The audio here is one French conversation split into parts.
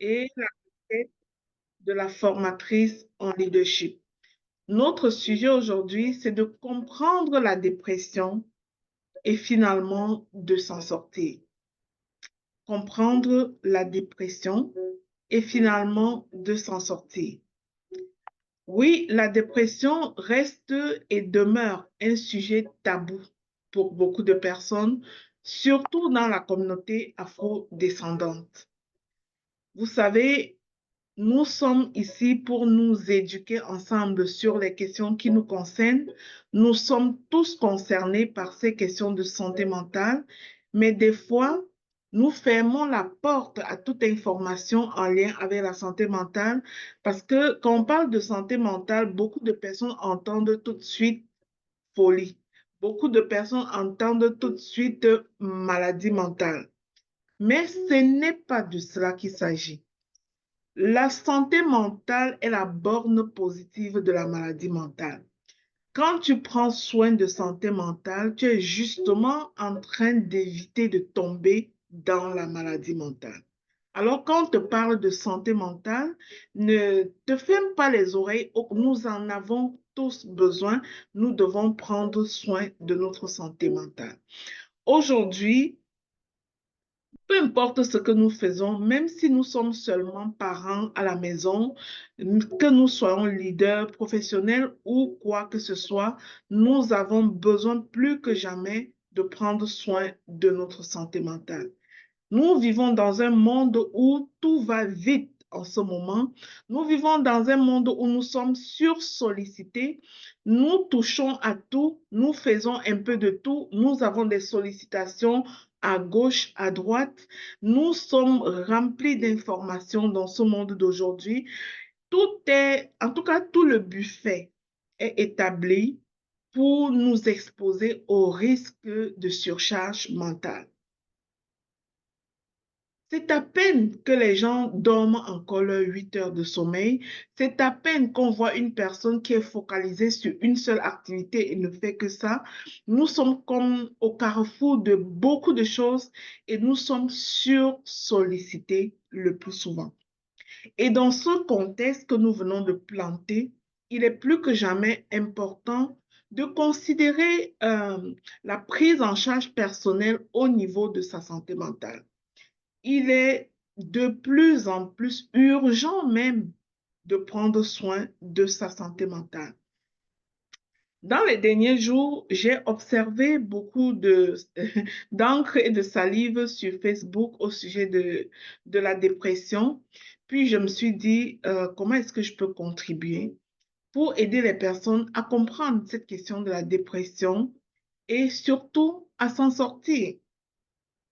et la quête de la formatrice en leadership. Notre sujet aujourd'hui, c'est de comprendre la dépression et finalement de s'en sortir. Comprendre la dépression et finalement de s'en sortir. Oui, la dépression reste et demeure un sujet tabou pour beaucoup de personnes, surtout dans la communauté afro-descendante. Vous savez, nous sommes ici pour nous éduquer ensemble sur les questions qui nous concernent. Nous sommes tous concernés par ces questions de santé mentale, mais des fois, nous fermons la porte à toute information en lien avec la santé mentale parce que quand on parle de santé mentale, beaucoup de personnes entendent tout de suite folie. Beaucoup de personnes entendent tout de suite maladie mentale. Mais ce n'est pas de cela qu'il s'agit. La santé mentale est la borne positive de la maladie mentale. Quand tu prends soin de santé mentale, tu es justement en train d'éviter de tomber dans la maladie mentale. Alors, quand on te parle de santé mentale, ne te ferme pas les oreilles. Nous en avons tous besoin. Nous devons prendre soin de notre santé mentale. Aujourd'hui, peu importe ce que nous faisons, même si nous sommes seulement parents à la maison, que nous soyons leaders professionnels ou quoi que ce soit, nous avons besoin plus que jamais de prendre soin de notre santé mentale. Nous vivons dans un monde où tout va vite en ce moment. Nous vivons dans un monde où nous sommes sursollicités. Nous touchons à tout. Nous faisons un peu de tout. Nous avons des sollicitations à gauche, à droite. Nous sommes remplis d'informations dans ce monde d'aujourd'hui. En tout cas, tout le buffet est établi pour nous exposer au risque de surcharge mentale. C'est à peine que les gens dorment encore leurs 8 heures de sommeil. C'est à peine qu'on voit une personne qui est focalisée sur une seule activité et ne fait que ça. Nous sommes comme au carrefour de beaucoup de choses et nous sommes sursollicités le plus souvent. Et dans ce contexte que nous venons de planter, il est plus que jamais important de considérer la prise en charge personnelle au niveau de sa santé mentale. Il est de plus en plus urgent même de prendre soin de sa santé mentale. Dans les derniers jours, j'ai observé beaucoup d'encre et de salive sur Facebook au sujet de la dépression. Puis je me suis dit, comment est-ce que je peux contribuer pour aider les personnes à comprendre cette question de la dépression et surtout à s'en sortir,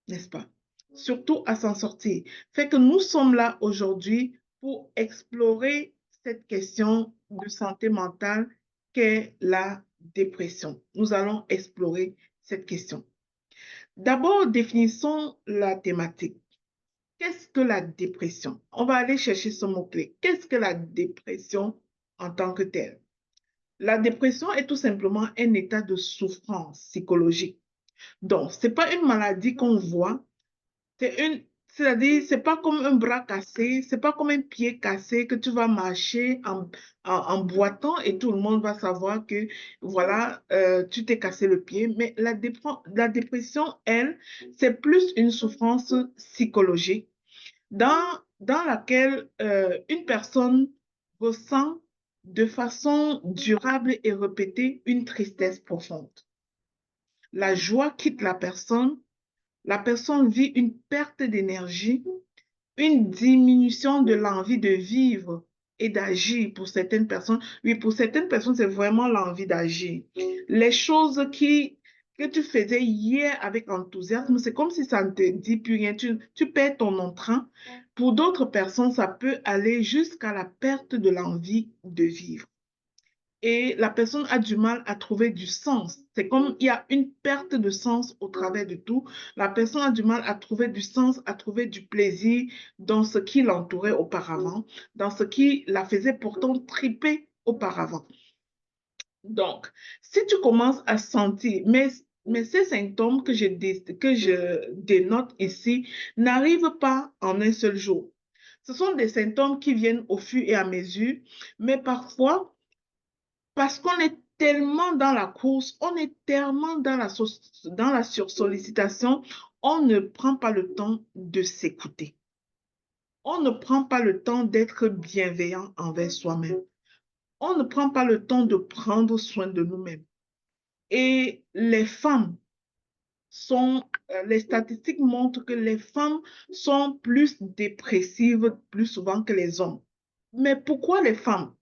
n'est-ce pas? Surtout à s'en sortir. Fait que nous sommes là aujourd'hui pour explorer cette question de santé mentale qu'est la dépression. Nous allons explorer cette question. D'abord, définissons la thématique. Qu'est-ce que la dépression? On va aller chercher ce mot-clé. Qu'est-ce que la dépression en tant que telle? La dépression est tout simplement un état de souffrance psychologique. Donc, ce n'est pas une maladie qu'on voit, c'est-à-dire, c'est pas comme un bras cassé, c'est pas comme un pied cassé que tu vas marcher en boitant et tout le monde va savoir que, voilà, tu t'es cassé le pied. Mais la dépression, elle, c'est plus une souffrance psychologique dans, dans laquelle une personne ressent de façon durable et répétée une tristesse profonde. La joie quitte la personne vit une perte d'énergie, une diminution de l'envie de vivre et d'agir pour certaines personnes. Oui, pour certaines personnes, c'est vraiment l'envie d'agir. Les choses que tu faisais hier avec enthousiasme, c'est comme si ça ne te dit plus rien. Tu perds ton entrain. Pour d'autres personnes, ça peut aller jusqu'à la perte de l'envie de vivre. Et la personne a du mal à trouver du sens. C'est comme il y a une perte de sens au travers de tout. La personne a du mal à trouver du sens, à trouver du plaisir dans ce qui l'entourait auparavant, dans ce qui la faisait pourtant triper auparavant. Donc, si tu commences à sentir, mais ces symptômes que je dénote ici n'arrivent pas en un seul jour. Ce sont des symptômes qui viennent au fur et à mesure, mais parfois, parce qu'on est tellement dans la course, on est tellement dans la sursollicitation, on ne prend pas le temps de s'écouter. On ne prend pas le temps d'être bienveillant envers soi-même. On ne prend pas le temps de prendre soin de nous-mêmes. Et les femmes les statistiques montrent que les femmes sont plus dépressives plus souvent que les hommes. Mais pourquoi les femmes?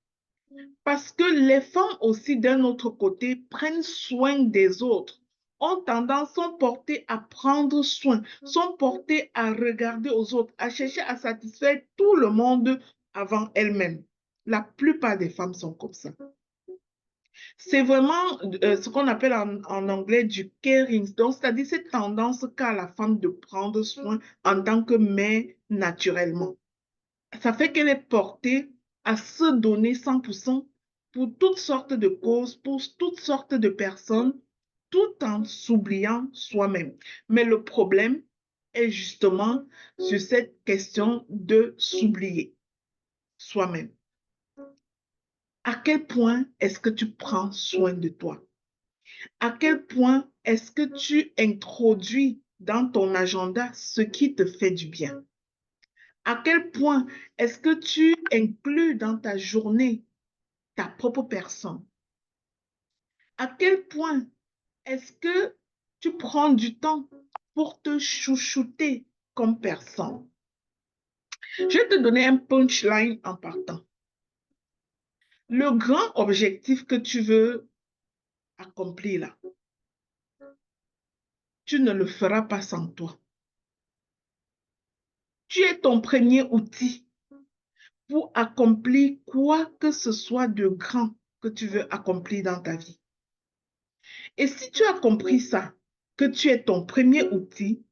Parce que les femmes aussi, d'un autre côté, prennent soin des autres, ont tendance, sont portées à prendre soin, sont portées à regarder aux autres, à chercher à satisfaire tout le monde avant elles-mêmes. La plupart des femmes sont comme ça. C'est vraiment ce qu'on appelle en anglais du caring. Donc, c'est-à-dire cette tendance qu'a la femme de prendre soin en tant que mère naturellement. Ça fait qu'elle est portée à se donner 100% pour toutes sortes de causes, pour toutes sortes de personnes, tout en s'oubliant soi-même. Mais le problème est justement sur cette question de s'oublier soi-même. À quel point est-ce que tu prends soin de toi? À quel point est-ce que tu introduis dans ton agenda ce qui te fait du bien? À quel point est-ce que tu inclus dans ta journée ta propre personne? À quel point est-ce que tu prends du temps pour te chouchouter comme personne? Je vais te donner un punchline en partant. Le grand objectif que tu veux accomplir là, tu ne le feras pas sans toi. Tu es ton premier outil pour accomplir quoi que ce soit de grand que tu veux accomplir dans ta vie. Et si tu as compris ça, que tu es ton premier outil,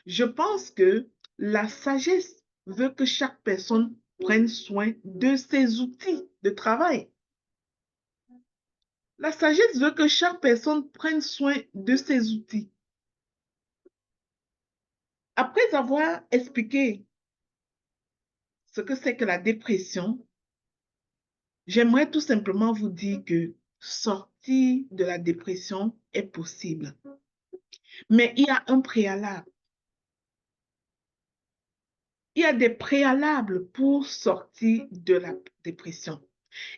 je pense que la sagesse veut que chaque personne prenne soin de ses outils de travail. La sagesse veut que chaque personne prenne soin de ses outils. Après avoir expliqué ce que c'est que la dépression, j'aimerais tout simplement vous dire que sortir de la dépression est possible. Mais il y a un préalable. Il y a des préalables pour sortir de la dépression.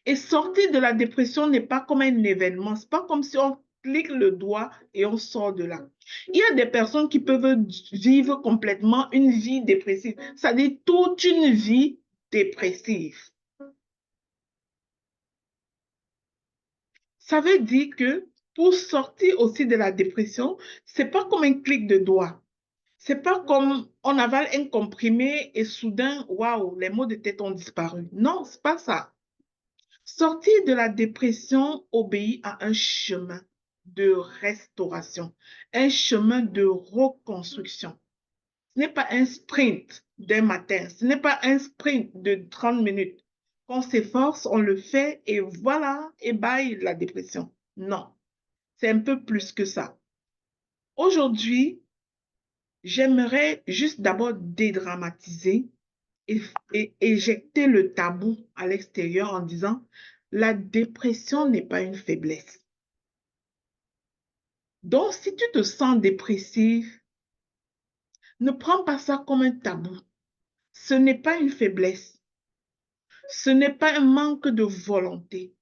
Et sortir de la dépression n'est pas comme un événement. Ce n'est pas comme si on clique le doigt et on sort de là. Il y a des personnes qui peuvent vivre complètement une vie dépressive. C'est-à-dire toute une vie dépressive. Ça veut dire que pour sortir aussi de la dépression, ce n'est pas comme un clic de doigt. C'est pas comme on avale un comprimé et soudain, waouh, les maux de tête ont disparu. Non, c'est pas ça. Sortir de la dépression obéit à un chemin de restauration, un chemin de reconstruction. Ce n'est pas un sprint d'un matin, ce n'est pas un sprint de 30 minutes. On s'efforce, on le fait et voilà, et bye la dépression. Non, c'est un peu plus que ça. Aujourd'hui, j'aimerais juste d'abord dédramatiser et éjecter le tabou à l'extérieur en disant la dépression n'est pas une faiblesse. Donc, si tu te sens dépressif, ne prends pas ça comme un tabou. Ce n'est pas une faiblesse. Ce n'est pas un manque de volonté.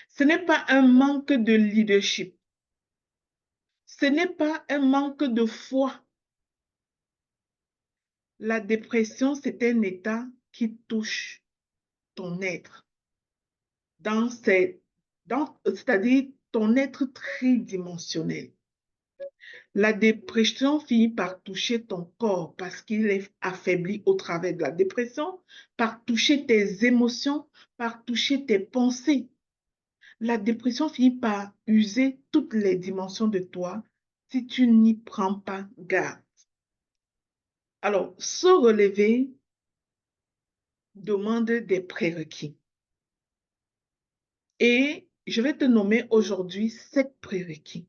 Ce n'est pas un manque de leadership. Ce n'est pas un manque de foi. La dépression, c'est un état qui touche ton être, c'est-à-dire ton être tridimensionnel. La dépression finit par toucher ton corps parce qu'il est affaibli au travers de la dépression, par toucher tes émotions, par toucher tes pensées. La dépression finit par user toutes les dimensions de toi si tu n'y prends pas garde. Alors, se relever demande des prérequis. Et je vais te nommer aujourd'hui 7 prérequis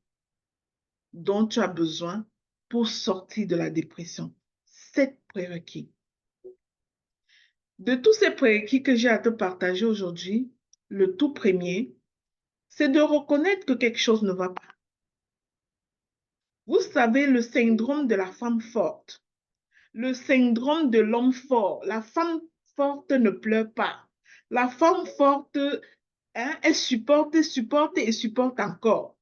dont tu as besoin pour sortir de la dépression. 7 prérequis. De tous ces prérequis que j'ai à te partager aujourd'hui, le tout premier, c'est de reconnaître que quelque chose ne va pas. Vous savez, le syndrome de la femme forte, le syndrome de l'homme fort. La femme forte ne pleure pas. La femme forte, hein, elle supporte, supporte et supporte encore.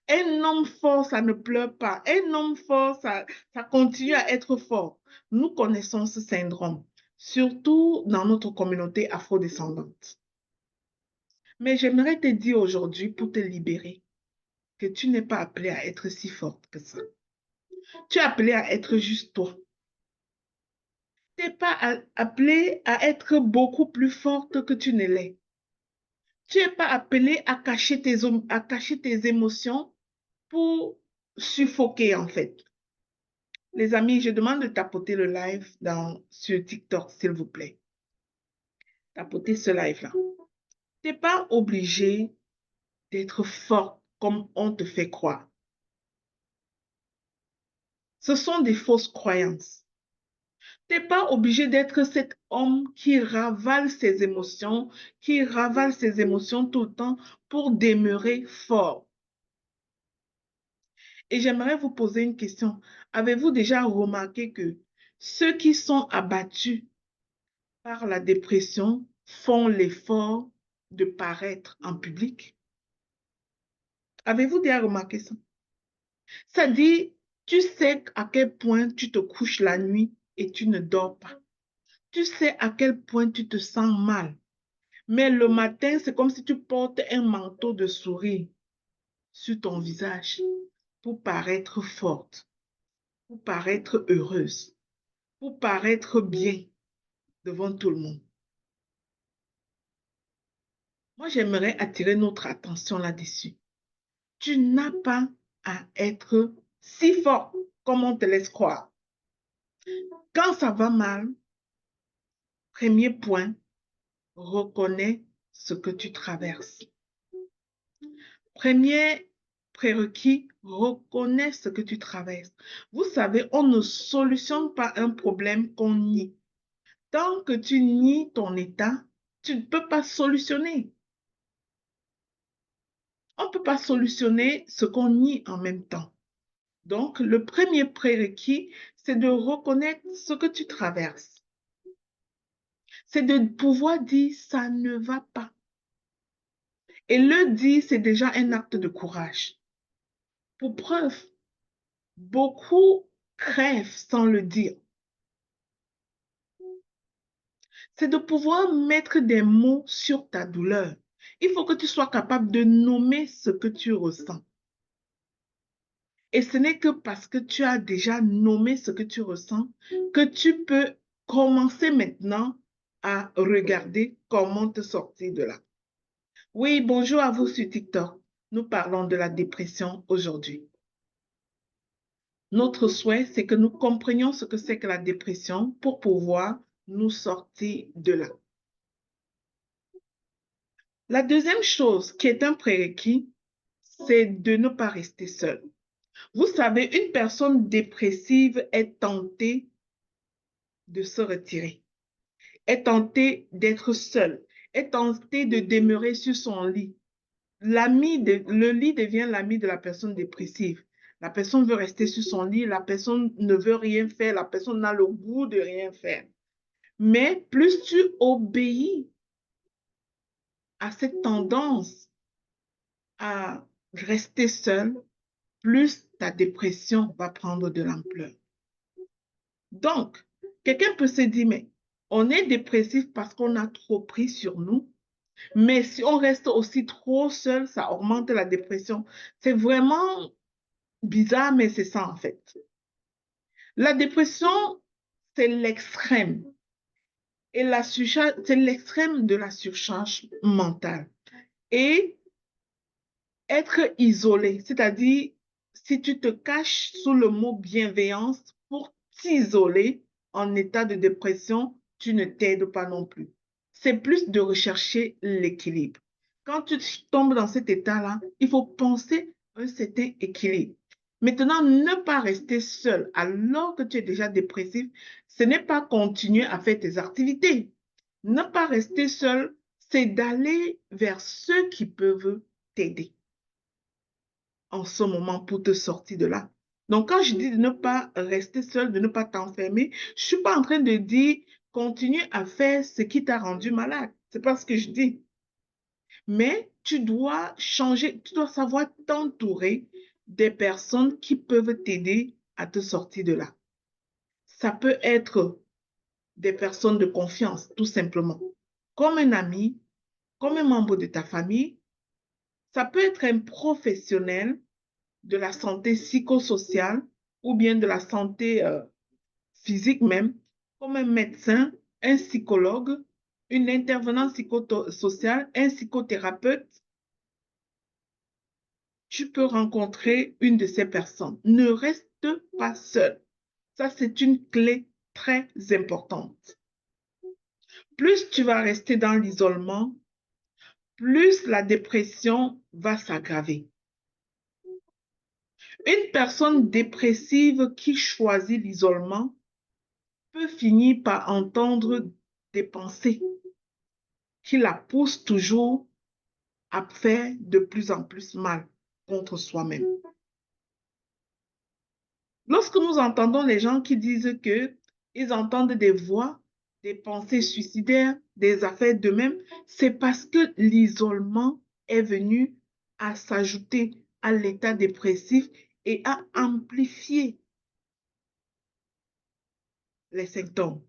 Un homme fort, ça ne pleure pas. Un homme fort, ça continue à être fort. Nous connaissons ce syndrome, surtout dans notre communauté afrodescendante. Mais j'aimerais te dire aujourd'hui, pour te libérer, que tu n'es pas appelée à être si forte que ça. Tu es appelée à être juste toi. Tu n'es pas appelée à être beaucoup plus forte que tu ne l'es. Tu n'es pas appelée à cacher tes émotions pour suffoquer en fait. Les amis, je demande de tapoter le live sur TikTok, s'il vous plaît. Tapotez ce live-là. Tu n'es pas obligé d'être fort comme on te fait croire. Ce sont des fausses croyances. Tu n'es pas obligé d'être cet homme qui ravale ses émotions, tout le temps pour demeurer fort. Et j'aimerais vous poser une question. Avez-vous déjà remarqué que ceux qui sont abattus par la dépression font l'effort de paraître en public? Avez-vous déjà remarqué ça? Ça dit, tu sais à quel point tu te couches la nuit et tu ne dors pas. Tu sais à quel point tu te sens mal. Mais le matin, c'est comme si tu portes un manteau de souris sur ton visage pour paraître forte, pour paraître heureuse, pour paraître bien devant tout le monde. Moi, j'aimerais attirer notre attention là-dessus. Tu n'as pas à être si fort comme on te laisse croire. Quand ça va mal, premier point, reconnais ce que tu traverses. Premier prérequis, reconnais ce que tu traverses. Vous savez, on ne solutionne pas un problème qu'on nie. Tant que tu nies ton état, tu ne peux pas solutionner. On ne peut pas solutionner ce qu'on nie en même temps. Donc, le premier prérequis, c'est de reconnaître ce que tu traverses. C'est de pouvoir dire, ça ne va pas. Et le dire, c'est déjà un acte de courage. Pour preuve, beaucoup crèvent sans le dire. C'est de pouvoir mettre des mots sur ta douleur. Il faut que tu sois capable de nommer ce que tu ressens. Et ce n'est que parce que tu as déjà nommé ce que tu ressens que tu peux commencer maintenant à regarder comment te sortir de là. Oui, bonjour à vous sur TikTok. Nous parlons de la dépression aujourd'hui. Notre souhait, c'est que nous comprenions ce que c'est que la dépression pour pouvoir nous sortir de là. La deuxième chose qui est un prérequis, c'est de ne pas rester seul. Vous savez, une personne dépressive est tentée de se retirer, est tentée d'être seule, est tentée de demeurer sur son lit. Le lit devient l'ami de la personne dépressive. La personne veut rester sur son lit, la personne ne veut rien faire, la personne n'a le goût de rien faire. Mais plus tu obéis à cette tendance à rester seul, plus ta dépression va prendre de l'ampleur. Donc, quelqu'un peut se dire, mais on est dépressif parce qu'on a trop pris sur nous, mais si on reste aussi trop seul, ça augmente la dépression. C'est vraiment bizarre, mais c'est ça en fait. La dépression, c'est l'extrême. Et c'est l'extrême de la surcharge mentale. Et être isolé, c'est-à-dire si tu te caches sous le mot bienveillance pour t'isoler en état de dépression, tu ne t'aides pas non plus. C'est plus de rechercher l'équilibre. Quand tu tombes dans cet état-là, il faut penser à un certain équilibre. Maintenant, ne pas rester seul alors que tu es déjà dépressif, ce n'est pas continuer à faire tes activités. Ne pas rester seul, c'est d'aller vers ceux qui peuvent t'aider en ce moment pour te sortir de là. Donc, quand je dis de ne pas rester seul, de ne pas t'enfermer, je ne suis pas en train de dire continue à faire ce qui t'a rendu malade. Ce n'est pas ce que je dis. Mais tu dois changer, tu dois savoir t'entourer des personnes qui peuvent t'aider à te sortir de là. Ça peut être des personnes de confiance, tout simplement, comme un ami, comme un membre de ta famille. Ça peut être un professionnel de la santé psychosociale ou bien de la santé physique même, comme un médecin, un psychologue, une intervenante psychosociale, un psychothérapeute. Tu peux rencontrer une de ces personnes. Ne reste pas seul. Ça, c'est une clé très importante. Plus tu vas rester dans l'isolement, plus la dépression va s'aggraver. Une personne dépressive qui choisit l'isolement peut finir par entendre des pensées qui la poussent toujours à faire de plus en plus mal contre soi-même. Lorsque nous entendons les gens qui disent qu'ils entendent des voix, des pensées suicidaires, des affaires d'eux-mêmes, c'est parce que l'isolement est venu à s'ajouter à l'état dépressif et à amplifier les symptômes.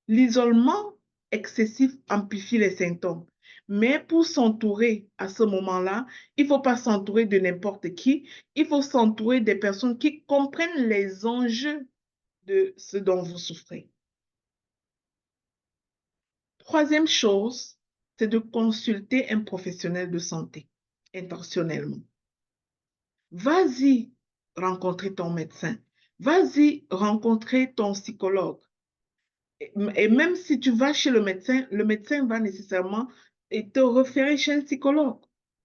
L'isolement excessif amplifie les symptômes. Mais pour s'entourer à ce moment-là, il ne faut pas s'entourer de n'importe qui. Il faut s'entourer des personnes qui comprennent les enjeux de ce dont vous souffrez. Troisième chose, c'est de consulter un professionnel de santé intentionnellement. Vas-y rencontrer ton médecin. Vas-y rencontrer ton psychologue. Et même si tu vas chez le médecin va nécessairement te référer chez un psychologue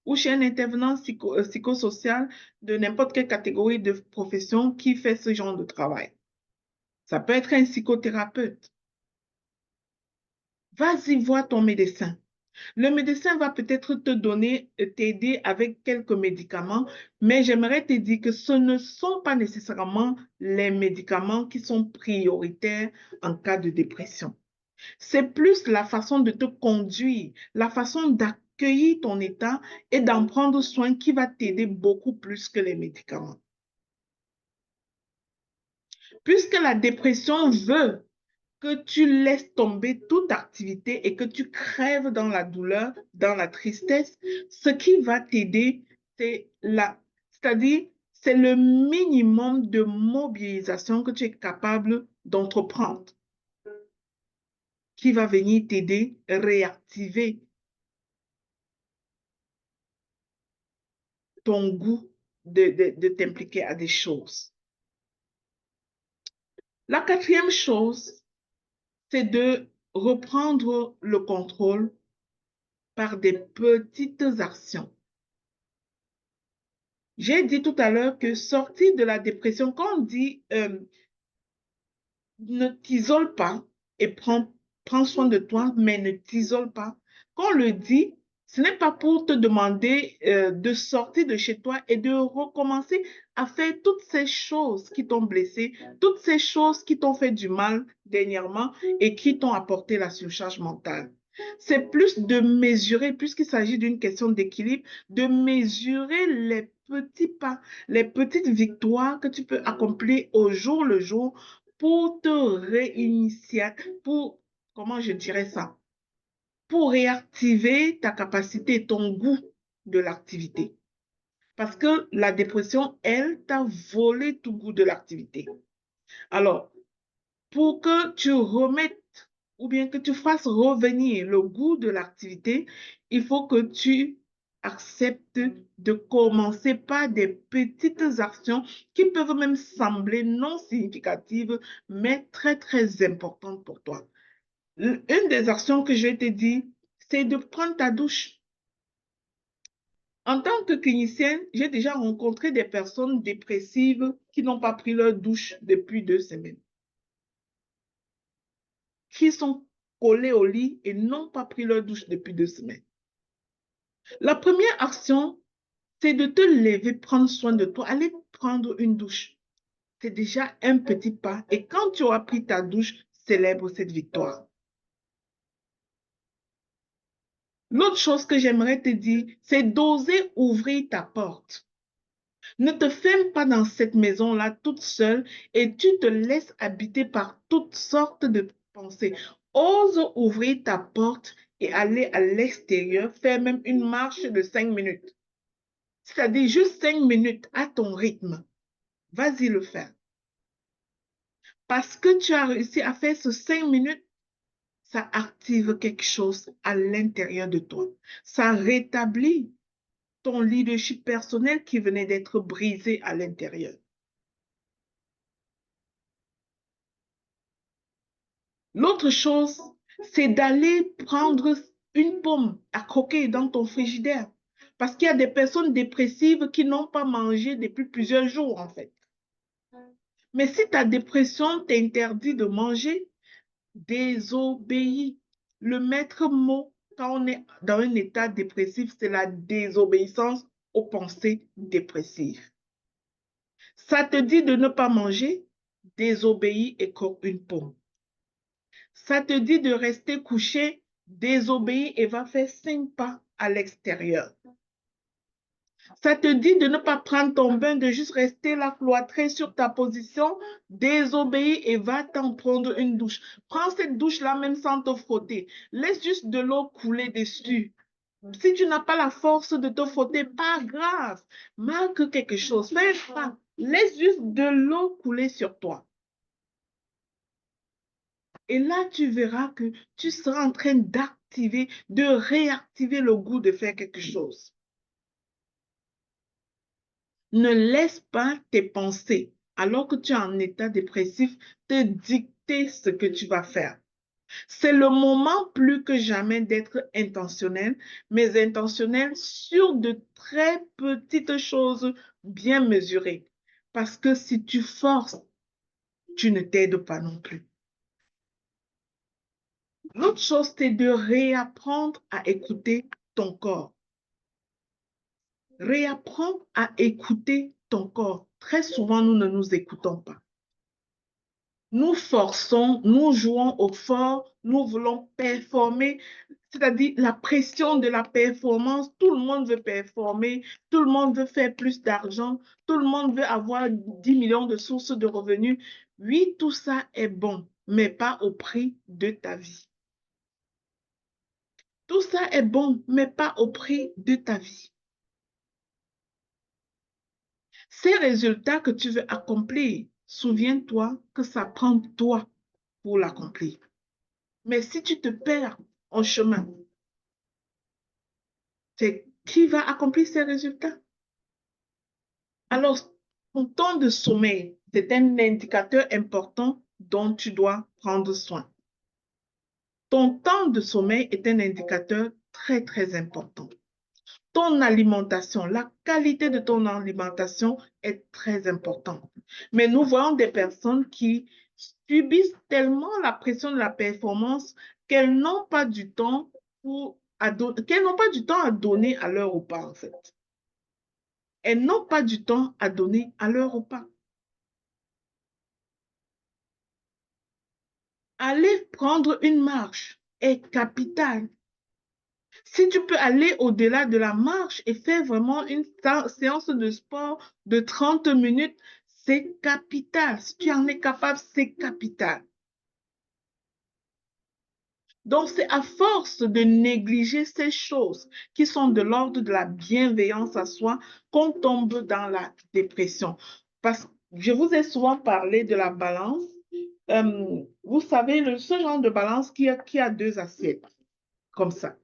ou chez un intervenant psychosocial de n'importe quelle catégorie de profession qui fait ce genre de travail. Ça peut être un psychothérapeute. Vas-y voir ton médecin. Le médecin va peut-être te donner, t'aider avec quelques médicaments, mais j'aimerais te dire que ce ne sont pas nécessairement les médicaments qui sont prioritaires en cas de dépression. C'est plus la façon de te conduire, la façon d'accueillir ton état et d'en prendre soin qui va t'aider beaucoup plus que les médicaments. Puisque la dépression veut que tu laisses tomber toute activité et que tu crèves dans la douleur, dans la tristesse, ce qui va t'aider, c'est-à-dire, c'est le minimum de mobilisation que tu es capable d'entreprendre qui va venir t'aider à réactiver ton goût de t'impliquer à des choses. La quatrième chose, c'est de reprendre le contrôle par des petites actions. J'ai dit tout à l'heure que sortir de la dépression, quand on dit ne t'isole pas et prends soin de toi, mais ne t'isole pas. Quand on le dit, ce n'est pas pour te demander de sortir de chez toi et de recommencer à faire toutes ces choses qui t'ont blessé, toutes ces choses qui t'ont fait du mal dernièrement et qui t'ont apporté la surcharge mentale. C'est plus de mesurer, puisqu'il s'agit d'une question d'équilibre, de mesurer les petits pas, les petites victoires que tu peux accomplir au jour le jour pour te réinitier, pour, comment je dirais ça, pour réactiver ta capacité, ton goût de l'activité. Parce que la dépression, elle, t'a volé tout goût de l'activité. Alors, pour que tu remettes ou bien que tu fasses revenir le goût de l'activité, il faut que tu acceptes de commencer par des petites actions qui peuvent même sembler non significatives, mais très, très importantes pour toi. Une des actions que je te dis, c'est de prendre ta douche. En tant que clinicienne, j'ai déjà rencontré des personnes dépressives qui n'ont pas pris leur douche depuis 2 semaines, qui sont collés au lit et n'ont pas pris leur douche depuis 2 semaines. La première action, c'est de te lever, prendre soin de toi, aller prendre une douche. C'est déjà un petit pas. Et quand tu auras pris ta douche, célèbre cette victoire. L'autre chose que j'aimerais te dire, c'est d'oser ouvrir ta porte. Ne te ferme pas dans cette maison-là toute seule et tu te laisses habiter par toutes sortes de pensées. Ose ouvrir ta porte et aller à l'extérieur, faire même une marche de 5 minutes. C'est-à-dire juste 5 minutes à ton rythme. Vas-y le faire. Parce que tu as réussi à faire ce 5 minutes, ça active quelque chose à l'intérieur de toi. Ça rétablit ton leadership personnel qui venait d'être brisé à l'intérieur. L'autre chose, c'est d'aller prendre une pomme à croquer dans ton frigidaire. Parce qu'il y a des personnes dépressives qui n'ont pas mangé depuis plusieurs jours, en fait. Mais si ta dépression t'interdit de manger, désobéis. Le maître mot, quand on est dans un état dépressif, c'est la désobéissance aux pensées dépressives. Ça te dit de ne pas manger, désobéis et croque une pomme. Ça te dit de rester couché, désobéis et va faire 5 pas à l'extérieur. Ça te dit de ne pas prendre ton bain, de juste rester là cloîtré sur ta position, désobéis et va t'en prendre une douche. Prends cette douche-là même sans te frotter. Laisse juste de l'eau couler dessus. Si tu n'as pas la force de te frotter, pas grave. Marque quelque chose, fais pas. Laisse juste de l'eau couler sur toi. Et là, tu verras que tu seras en train d'activer, de réactiver le goût de faire quelque chose. Ne laisse pas tes pensées, alors que tu es en état dépressif, te dicter ce que tu vas faire. C'est le moment plus que jamais d'être intentionnel, mais intentionnel sur de très petites choses bien mesurées. Parce que si tu forces, tu ne t'aides pas non plus. L'autre chose, c'est de réapprendre à écouter ton corps. Réapprendre à écouter ton corps. Très souvent, nous ne nous écoutons pas. Nous forçons, nous jouons au fort, nous voulons performer, c'est-à-dire la pression de la performance. Tout le monde veut performer, tout le monde veut faire plus d'argent, tout le monde veut avoir 10 millions de sources de revenus. Oui, tout ça est bon, mais pas au prix de ta vie. Tout ça est bon, mais pas au prix de ta vie. Ces résultats que tu veux accomplir, souviens-toi que ça prend toi pour l'accomplir. Mais si tu te perds en chemin, c'est qui va accomplir ces résultats? Alors, ton temps de sommeil, c'est un indicateur important dont tu dois prendre soin. Ton temps de sommeil est un indicateur très, très important. Ton alimentation, la qualité de ton alimentation est très importante. Mais nous voyons des personnes qui subissent tellement la pression de la performance qu'elles n'ont pas du temps qu'elles n'ont pas du temps à donner à leur repas, en fait. Elles n'ont pas du temps à donner à leur repas. Aller prendre une marche est capital. Si tu peux aller au-delà de la marche et faire vraiment une séance de sport de 30 minutes, c'est capital. Si tu en es capable, c'est capital. Donc, c'est à force de négliger ces choses qui sont de l'ordre de la bienveillance à soi qu'on tombe dans la dépression. Parce que je vous ai souvent parlé de la balance. Vous savez, ce genre de balance qui a 2 assiettes, comme ça.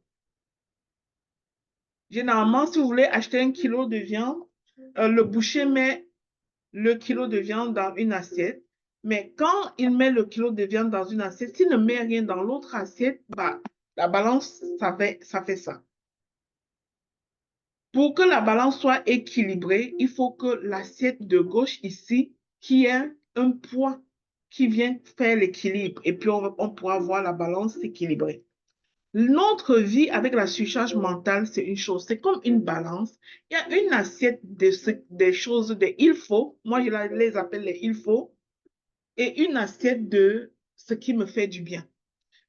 Généralement, si vous voulez acheter 1 kilo de viande, le boucher met le kilo de viande dans une assiette. Mais quand il met le kilo de viande dans une assiette, s'il ne met rien dans l'autre assiette, bah, la balance, ça fait ça. Pour que la balance soit équilibrée, il faut que l'assiette de gauche ici, qui ait un poids qui vient faire l'équilibre et puis on pourra voir la balance équilibrée. Notre vie avec la surcharge mentale, c'est une chose, c'est comme une balance. Il y a une assiette des choses, des il faut, moi je les appelle les il faut, et une assiette de ce qui me fait du bien.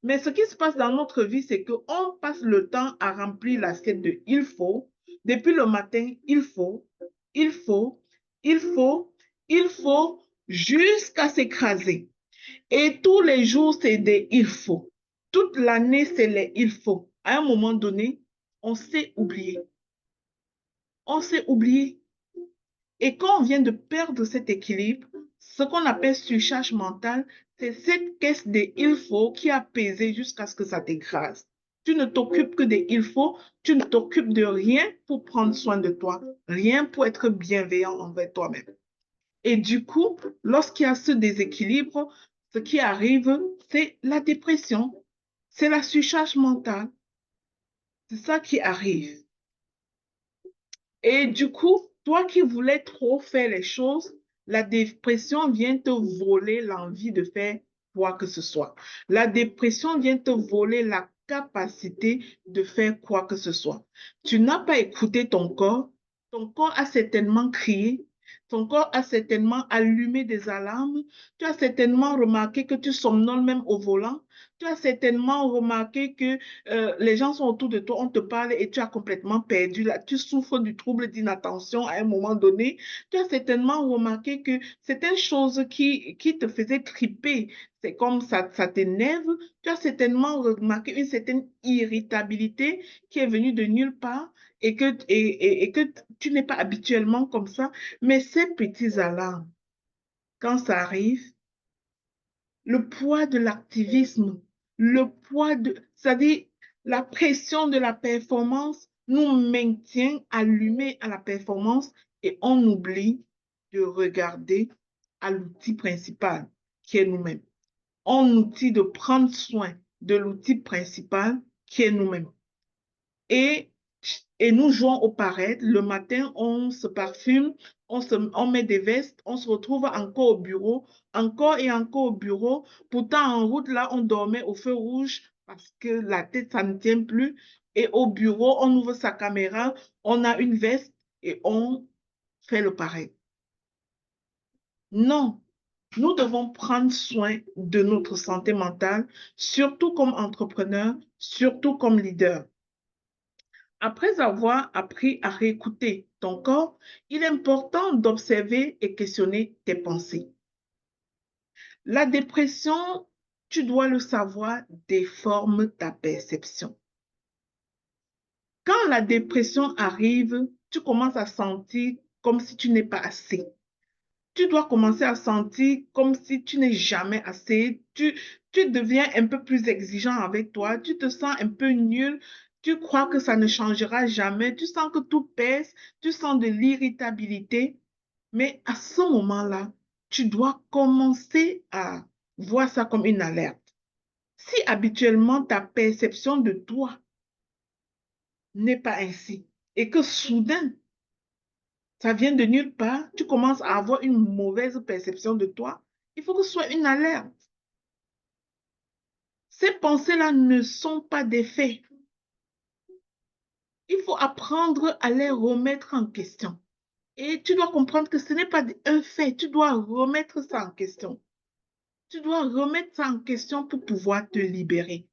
Mais ce qui se passe dans notre vie, c'est qu'on passe le temps à remplir l'assiette de il faut. Depuis le matin, il faut, il faut, il faut, il faut, jusqu'à s'écraser. Et tous les jours, c'est des il faut. Toute l'année, c'est les il faut. À un moment donné, on s'est oublié. On s'est oublié. Et quand on vient de perdre cet équilibre, ce qu'on appelle surcharge mentale, c'est cette caisse des il faut qui a pesé jusqu'à ce que ça t'écrase. Tu ne t'occupes que des il faut, tu ne t'occupes de rien pour prendre soin de toi, rien pour être bienveillant envers toi-même. Et du coup, lorsqu'il y a ce déséquilibre, ce qui arrive, c'est la dépression, c'est la surcharge mentale. C'est ça qui arrive. Et du coup, toi qui voulais trop faire les choses, la dépression vient te voler l'envie de faire quoi que ce soit. La dépression vient te voler la capacité de faire quoi que ce soit. Tu n'as pas écouté ton corps a certainement crié, ton corps a certainement allumé des alarmes, tu as certainement remarqué que tu somnoles même au volant, tu as certainement remarqué que les gens sont autour de toi, on te parle et tu as complètement perdu. Là, tu souffres du trouble d'inattention à un moment donné. Tu as certainement remarqué que certaines choses qui te faisaient triper, c'est comme ça t'énerve. Tu as certainement remarqué une certaine irritabilité qui est venue de nulle part et que tu n'es pas habituellement comme ça. Mais ces petits alarmes, quand ça arrive, le poids de l'activisme, le poids de, c'est-à-dire la pression de la performance nous maintient allumés à la performance et on oublie de regarder à l'outil principal qui est nous-mêmes. On oublie de prendre soin de l'outil principal qui est nous-mêmes. Et, et nous jouons au paraître. Le matin, on se parfume, on met des vestes, on se retrouve encore au bureau, encore et encore au bureau. Pourtant, en route, là, on dormait au feu rouge parce que la tête, ça ne tient plus. Et au bureau, on ouvre sa caméra, on a une veste et on fait le pareil. Non, nous devons prendre soin de notre santé mentale, surtout comme entrepreneur, surtout comme leader. Après avoir appris à réécouter ton corps, il est important d'observer et questionner tes pensées. La dépression, tu dois le savoir, déforme ta perception. Quand la dépression arrive, tu commences à sentir comme si tu n'es pas assez. Tu dois commencer à sentir comme si tu n'es jamais assez. Tu deviens un peu plus exigeant avec toi. Tu te sens un peu nul. Tu crois que ça ne changera jamais. Tu sens que tout pèse. Tu sens de l'irritabilité. Mais à ce moment-là, tu dois commencer à voir ça comme une alerte. Si habituellement ta perception de toi n'est pas ainsi et que soudain, ça vient de nulle part, tu commences à avoir une mauvaise perception de toi, il faut que ce soit une alerte. Ces pensées-là ne sont pas des faits. Il faut apprendre à les remettre en question. Et tu dois comprendre que ce n'est pas un fait, tu dois remettre ça en question. Tu dois remettre ça en question pour pouvoir te libérer.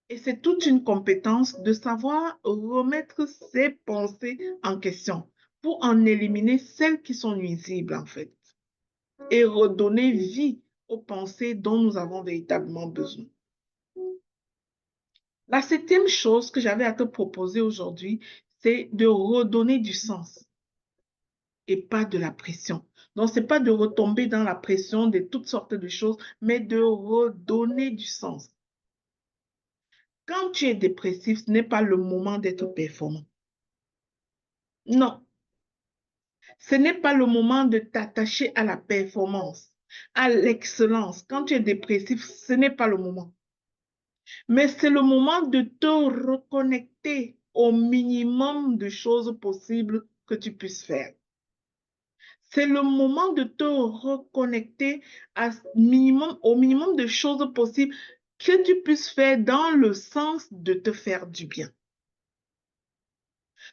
Et c'est toute une compétence de savoir remettre ces pensées en question pour en éliminer celles qui sont nuisibles en fait. Et redonner vie aux pensées dont nous avons véritablement besoin. La septième chose que j'avais à te proposer aujourd'hui, c'est de redonner du sens et pas de la pression. Donc, ce n'est pas de retomber dans la pression de toutes sortes de choses, mais de redonner du sens. Quand tu es dépressif, ce n'est pas le moment d'être performant. Non, ce n'est pas le moment de t'attacher à la performance, à l'excellence. Quand tu es dépressif, ce n'est pas le moment. Mais c'est le moment de te reconnecter au minimum de choses possibles que tu puisses faire. C'est le moment de te reconnecter au minimum de choses possibles que tu puisses faire dans le sens de te faire du bien.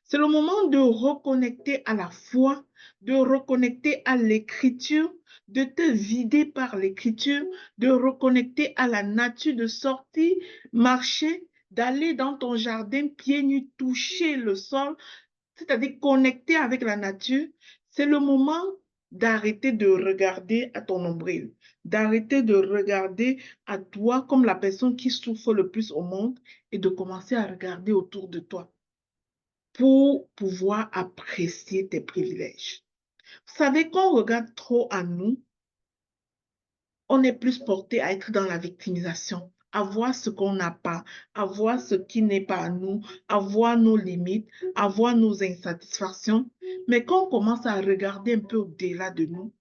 C'est le moment de reconnecter à la foi, de reconnecter à l'écriture, de te vider par l'écriture, de reconnecter à la nature, de sortir, marcher, d'aller dans ton jardin pieds nus, toucher le sol, c'est-à-dire connecter avec la nature. C'est le moment d'arrêter de regarder à ton nombril, d'arrêter de regarder à toi comme la personne qui souffre le plus au monde et de commencer à regarder autour de toi pour pouvoir apprécier tes privilèges. Vous savez, quand on regarde trop à nous, on est plus porté à être dans la victimisation, à voir ce qu'on n'a pas, à voir ce qui n'est pas à nous, à voir nos limites, à voir nos insatisfactions. Mais quand on commence à regarder un peu au-delà de nous,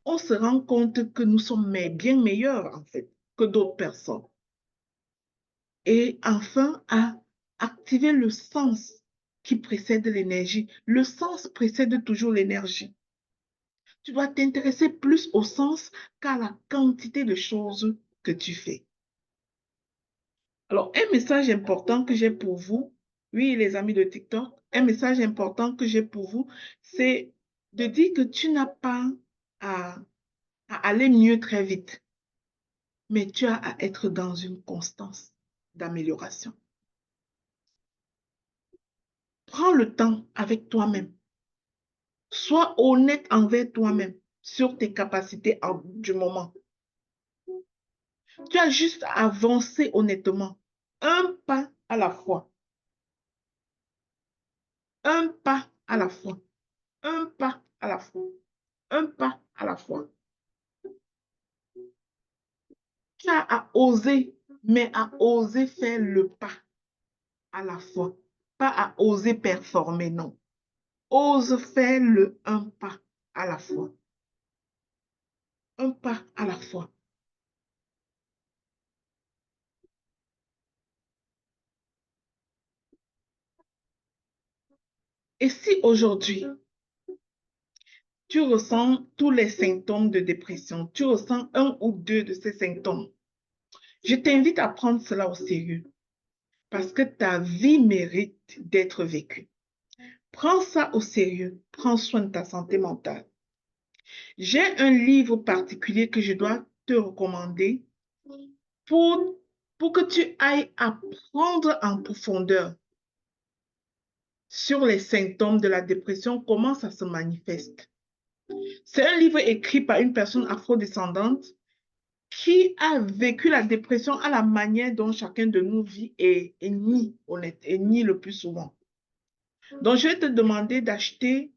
on se rend compte que nous sommes bien meilleurs, en fait, que d'autres personnes. Et enfin, à activer le sens qui précède l'énergie. Le sens précède toujours l'énergie. Tu dois t'intéresser plus au sens qu'à la quantité de choses que tu fais. Alors, un message important que j'ai pour vous, oui, les amis de TikTok, un message important que j'ai pour vous, c'est de dire que tu n'as pas à, à aller mieux très vite, mais tu as à être dans une constance d'amélioration. Prends le temps avec toi-même. Sois honnête envers toi-même sur tes capacités du moment. Tu as juste à avancer honnêtement, un pas à la fois, un pas à la fois, un pas à la fois, un pas à la fois. Tu as à oser, mais à oser faire le pas à la fois, pas à oser performer, non. Ose faire le un pas à la fois, un pas à la fois. Et si aujourd'hui, tu ressens tous les symptômes de dépression, tu ressens un ou deux de ces symptômes, je t'invite à prendre cela au sérieux parce que ta vie mérite d'être vécue. Prends ça au sérieux, prends soin de ta santé mentale. J'ai un livre particulier que je dois te recommander pour, pour que tu ailles apprendre en profondeur sur les symptômes de la dépression, comment ça se manifeste. C'est un livre écrit par une personne afrodescendante qui a vécu la dépression à la manière dont chacun de nous vit et nie, honnête, et nie le plus souvent. Donc, je vais te demander d'acheter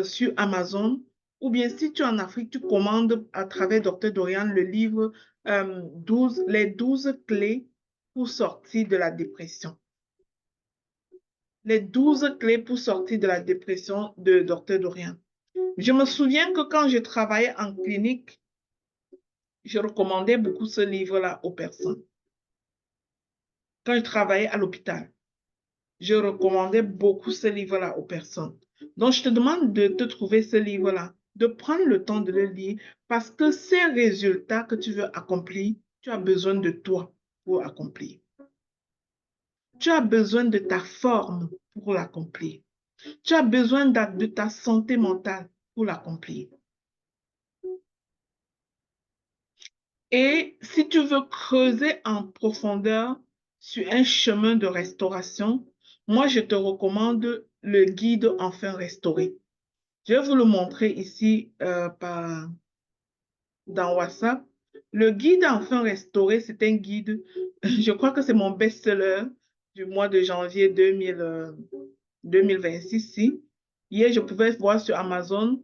sur Amazon ou bien si tu es en Afrique, tu commandes à travers Dr. Dorian le livre les 12 clés pour sortir de la dépression. Les 12 clés pour sortir de la dépression de Dr. Dorian. Je me souviens que quand je travaillais en clinique, je recommandais beaucoup ce livre-là aux personnes. Quand je travaillais à l'hôpital, je recommandais beaucoup ce livre-là aux personnes. Donc, je te demande de te trouver ce livre-là, de prendre le temps de le lire parce que ces résultats que tu veux accomplir, tu as besoin de toi pour accomplir. Tu as besoin de ta forme pour l'accomplir. Tu as besoin de ta santé mentale pour l'accomplir. Et si tu veux creuser en profondeur sur un chemin de restauration, moi, je te recommande le guide Enfin restauré. Je vais vous le montrer ici dans WhatsApp. Le guide Enfin restauré, c'est un guide, je crois que c'est mon best-seller du mois de janvier 2026. Si. Hier, je pouvais voir sur Amazon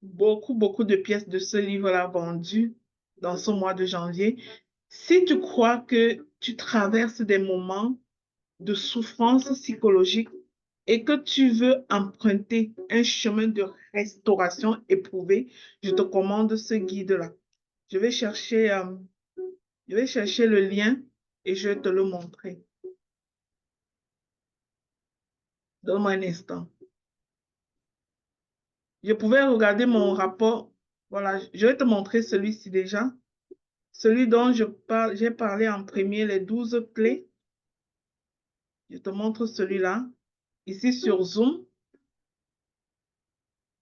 beaucoup de pièces de ce livre-là vendues dans ce mois de janvier. Si tu crois que tu traverses des moments de souffrance psychologique et que tu veux emprunter un chemin de restauration éprouvé, je te commande ce guide-là. Je vais chercher, je vais chercher le lien et je vais te le montrer. Donne-moi un instant. Je pouvais regarder mon rapport. Voilà, je vais te montrer celui-ci déjà. Celui dont j'ai parlé en premier, les 12 clés. Je te montre celui-là. Ici sur Zoom,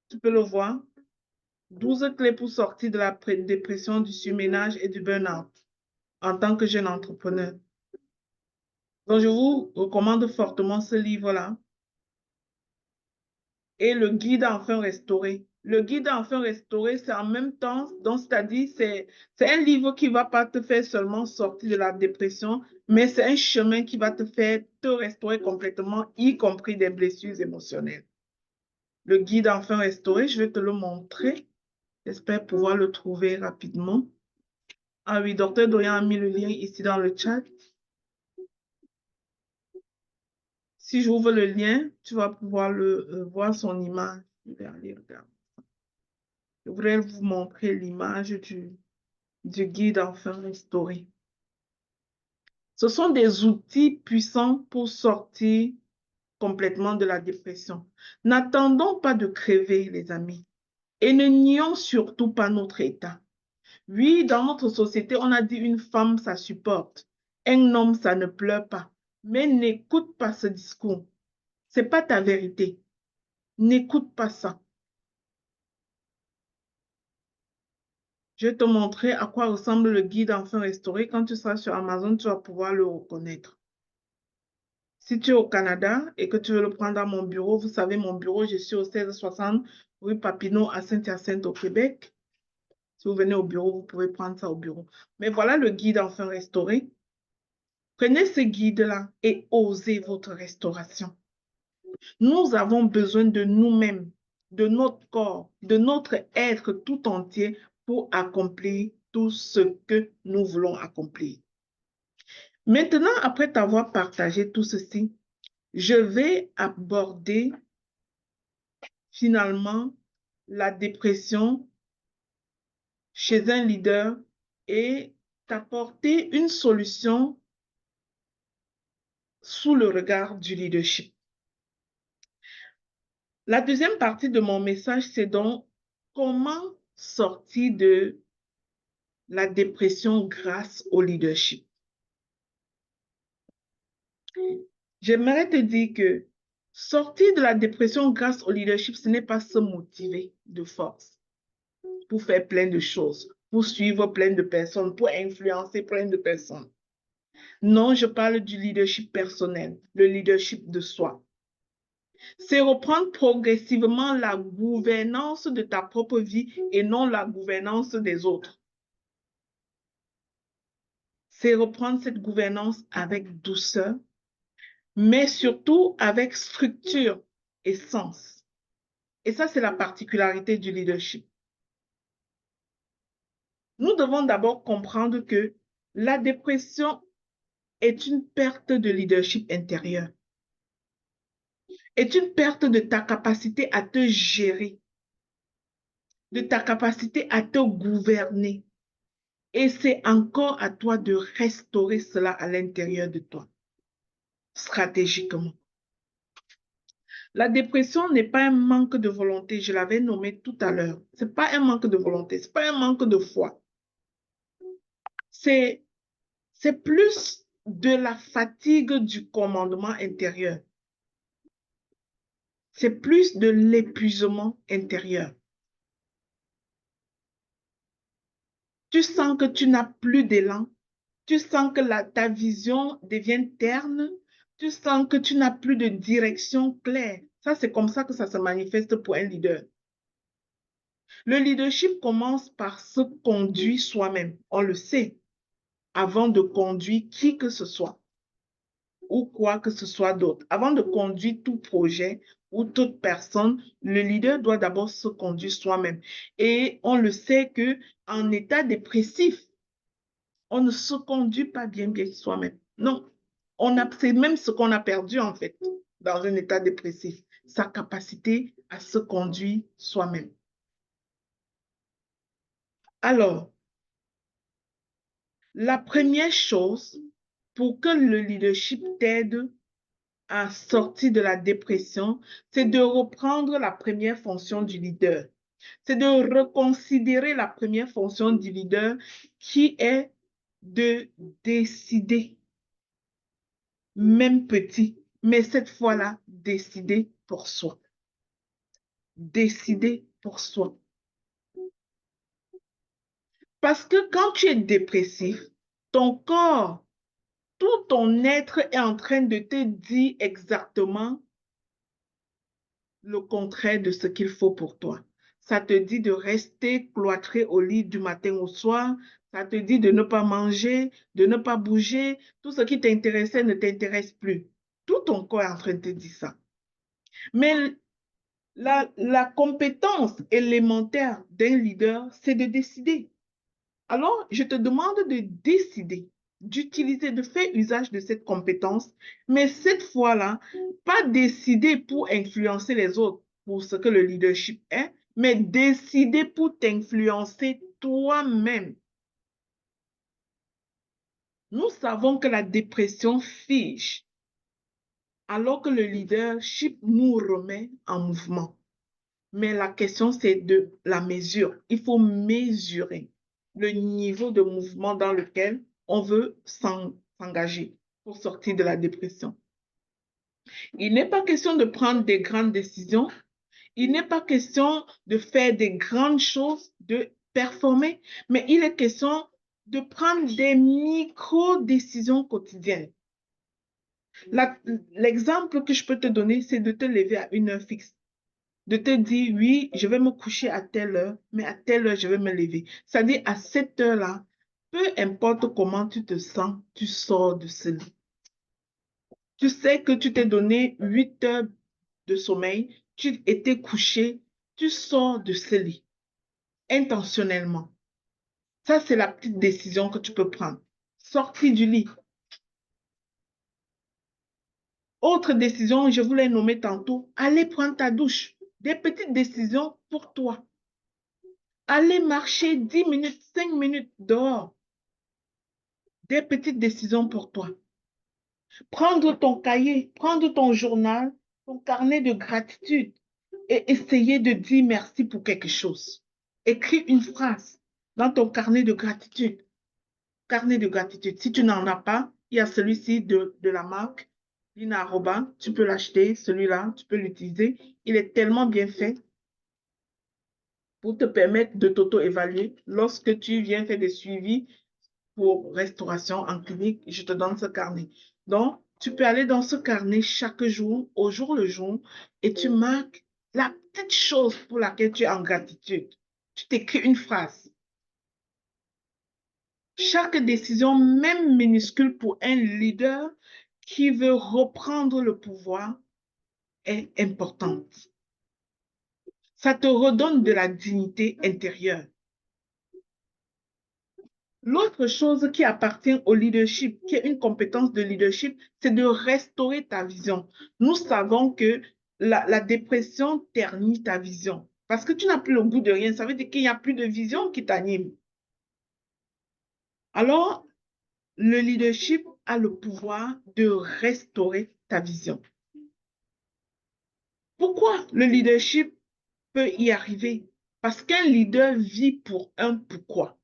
tu peux le voir. 12 clés pour sortir de la dépression, du surménage et du burn-out en tant que jeune entrepreneur. Donc, je vous recommande fortement ce livre-là. Et le guide enfin restauré. Le guide enfin restauré, c'est en même temps, donc c'est-à-dire, c'est un livre qui ne va pas te faire seulement sortir de la dépression, mais c'est un chemin qui va te faire te restaurer complètement, y compris des blessures émotionnelles. Le guide enfin restauré, je vais te le montrer. J'espère pouvoir le trouver rapidement. Ah oui, Docteur Dorian a mis le lien ici dans le chat. Si j'ouvre le lien, tu vas pouvoir voir son image. Je vais aller regarder. Je voudrais vous montrer l'image du guide enfin restauré. Ce sont des outils puissants pour sortir complètement de la dépression. N'attendons pas de crever, les amis, et ne nions surtout pas notre état. Oui, dans notre société, on a dit une femme, ça supporte. Un homme, ça ne pleure pas. Mais n'écoute pas ce discours. Ce n'est pas ta vérité. N'écoute pas ça. Je vais te montrer à quoi ressemble le guide enfin restauré. Quand tu seras sur Amazon, tu vas pouvoir le reconnaître. Si tu es au Canada et que tu veux le prendre à mon bureau, vous savez, mon bureau, je suis au 1660 rue Papineau à Saint-Hyacinthe au Québec. Si vous venez au bureau, vous pouvez prendre ça au bureau. Mais voilà le guide enfin restauré. Prenez ce guide-là et osez votre restauration. Nous avons besoin de nous-mêmes, de notre corps, de notre être tout entier pour accomplir tout ce que nous voulons accomplir. Maintenant, après t'avoir partagé tout ceci, je vais aborder finalement la dépression chez un leader et t'apporter une solution sous le regard du leadership. La deuxième partie de mon message, c'est donc comment sortir de la dépression grâce au leadership. J'aimerais te dire que sortir de la dépression grâce au leadership, ce n'est pas se motiver de force pour faire plein de choses, pour suivre plein de personnes, pour influencer plein de personnes. Non, je parle du leadership personnel, le leadership de soi. C'est reprendre progressivement la gouvernance de ta propre vie et non la gouvernance des autres. C'est reprendre cette gouvernance avec douceur, mais surtout avec structure et sens. Et ça, c'est la particularité du leadership. Nous devons d'abord comprendre que la dépression est une perte de leadership intérieur, est une perte de ta capacité à te gérer, de ta capacité à te gouverner. Et c'est encore à toi de restaurer cela à l'intérieur de toi, stratégiquement. La dépression n'est pas un manque de volonté, je l'avais nommé tout à l'heure. Ce n'est pas un manque de volonté, ce n'est pas un manque de foi. C'est plus de la fatigue du commandement intérieur. C'est plus de l'épuisement intérieur. Tu sens que tu n'as plus d'élan. Tu sens que ta vision devient terne. Tu sens que tu n'as plus de direction claire. Ça, c'est comme ça que ça se manifeste pour un leader. Le leadership commence par se conduire soi-même. On le sait, avant de conduire qui que ce soit ou quoi que ce soit d'autre. Avant de conduire tout projet ou toute personne, le leader doit d'abord se conduire soi-même. Et on le sait qu'en état dépressif, on ne se conduit pas bien soi-même. Non, c'est même ce qu'on a perdu en fait dans un état dépressif, sa capacité à se conduire soi-même. Alors, la première chose pour que le leadership t'aide à sortir de la dépression, c'est de reprendre la première fonction du leader. C'est de reconsidérer la première fonction du leader qui est de décider, même petit, mais cette fois-là, décider pour soi. Décider pour soi. Parce que quand tu es dépressif, ton corps, tout ton être est en train de te dire exactement le contraire de ce qu'il faut pour toi. Ça te dit de rester cloîtré au lit du matin au soir. Ça te dit de ne pas manger, de ne pas bouger. Tout ce qui t'intéressait ne t'intéresse plus. Tout ton corps est en train de te dire ça. Mais la compétence élémentaire d'un leader, c'est de décider. Alors, je te demande de décider, d'utiliser, de faire usage de cette compétence, mais cette fois-là, pas décider pour influencer les autres, pour ce que le leadership est, mais décider pour t'influencer toi-même. Nous savons que la dépression fige, alors que le leadership nous remet en mouvement. Mais la question, c'est de la mesure. Il faut mesurer le niveau de mouvement dans lequel on veut s'engager pour sortir de la dépression. Il n'est pas question de prendre des grandes décisions. Il n'est pas question de faire des grandes choses, de performer, mais il est question de prendre des micro-décisions quotidiennes. L'exemple que je peux te donner, c'est de te lever à une heure fixe. De te dire, oui, je vais me coucher à telle heure, mais à telle heure, je vais me lever. C'est-à-dire, à cette heure-là, peu importe comment tu te sens, tu sors de ce lit. Tu sais que tu t'es donné 8 heures de sommeil, tu étais couché, tu sors de ce lit, intentionnellement. Ça, c'est la petite décision que tu peux prendre. Sortir du lit. Autre décision, je vous l'ai nommé tantôt, aller prendre ta douche. Des petites décisions pour toi. Aller marcher 10 minutes, 5 minutes dehors. Des petites décisions pour toi. Prendre ton cahier, prendre ton journal, ton carnet de gratitude et essayer de dire merci pour quelque chose. Écris une phrase dans ton carnet de gratitude. Carnet de gratitude. Si tu n'en as pas, il y a celui-ci de la marque Lina Arroba. Tu peux l'acheter, celui-là, tu peux l'utiliser. Il est tellement bien fait pour te permettre de t'auto-évaluer lorsque tu viens faire des suivis pour restauration en clinique, je te donne ce carnet. Donc, tu peux aller dans ce carnet chaque jour, au jour le jour, et tu marques la petite chose pour laquelle tu es en gratitude. Tu t'écris une phrase. Chaque décision, même minuscule pour un leader qui veut reprendre le pouvoir, est importante. Ça te redonne de la dignité intérieure. L'autre chose qui appartient au leadership, qui est une compétence de leadership, c'est de restaurer ta vision. Nous savons que la dépression ternit ta vision. Parce que tu n'as plus le goût de rien. Ça veut dire qu'il n'y a plus de vision qui t'anime. Alors, le leadership a le pouvoir de restaurer ta vision. Pourquoi le leadership peut y arriver? Parce qu'un leader vit pour un pourquoi.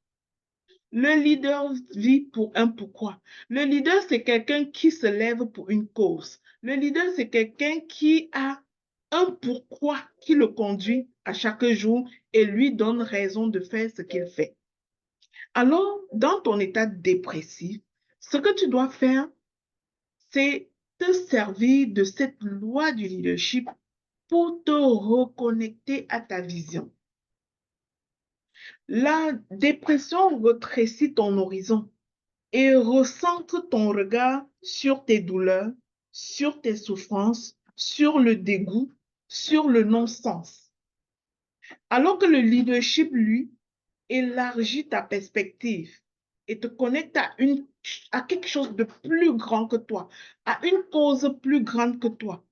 Le leader vit pour un pourquoi. Le leader, c'est quelqu'un qui se lève pour une cause. Le leader, c'est quelqu'un qui a un pourquoi qui le conduit à chaque jour et lui donne raison de faire ce qu'il fait. Alors, dans ton état dépressif, ce que tu dois faire, c'est te servir de cette loi du leadership pour te reconnecter à ta vision. La dépression rétrécit ton horizon et recentre ton regard sur tes douleurs, sur tes souffrances, sur le dégoût, sur le non-sens. Alors que le leadership, lui, élargit ta perspective et te connecte à quelque chose de plus grand que toi, à une cause plus grande que toi.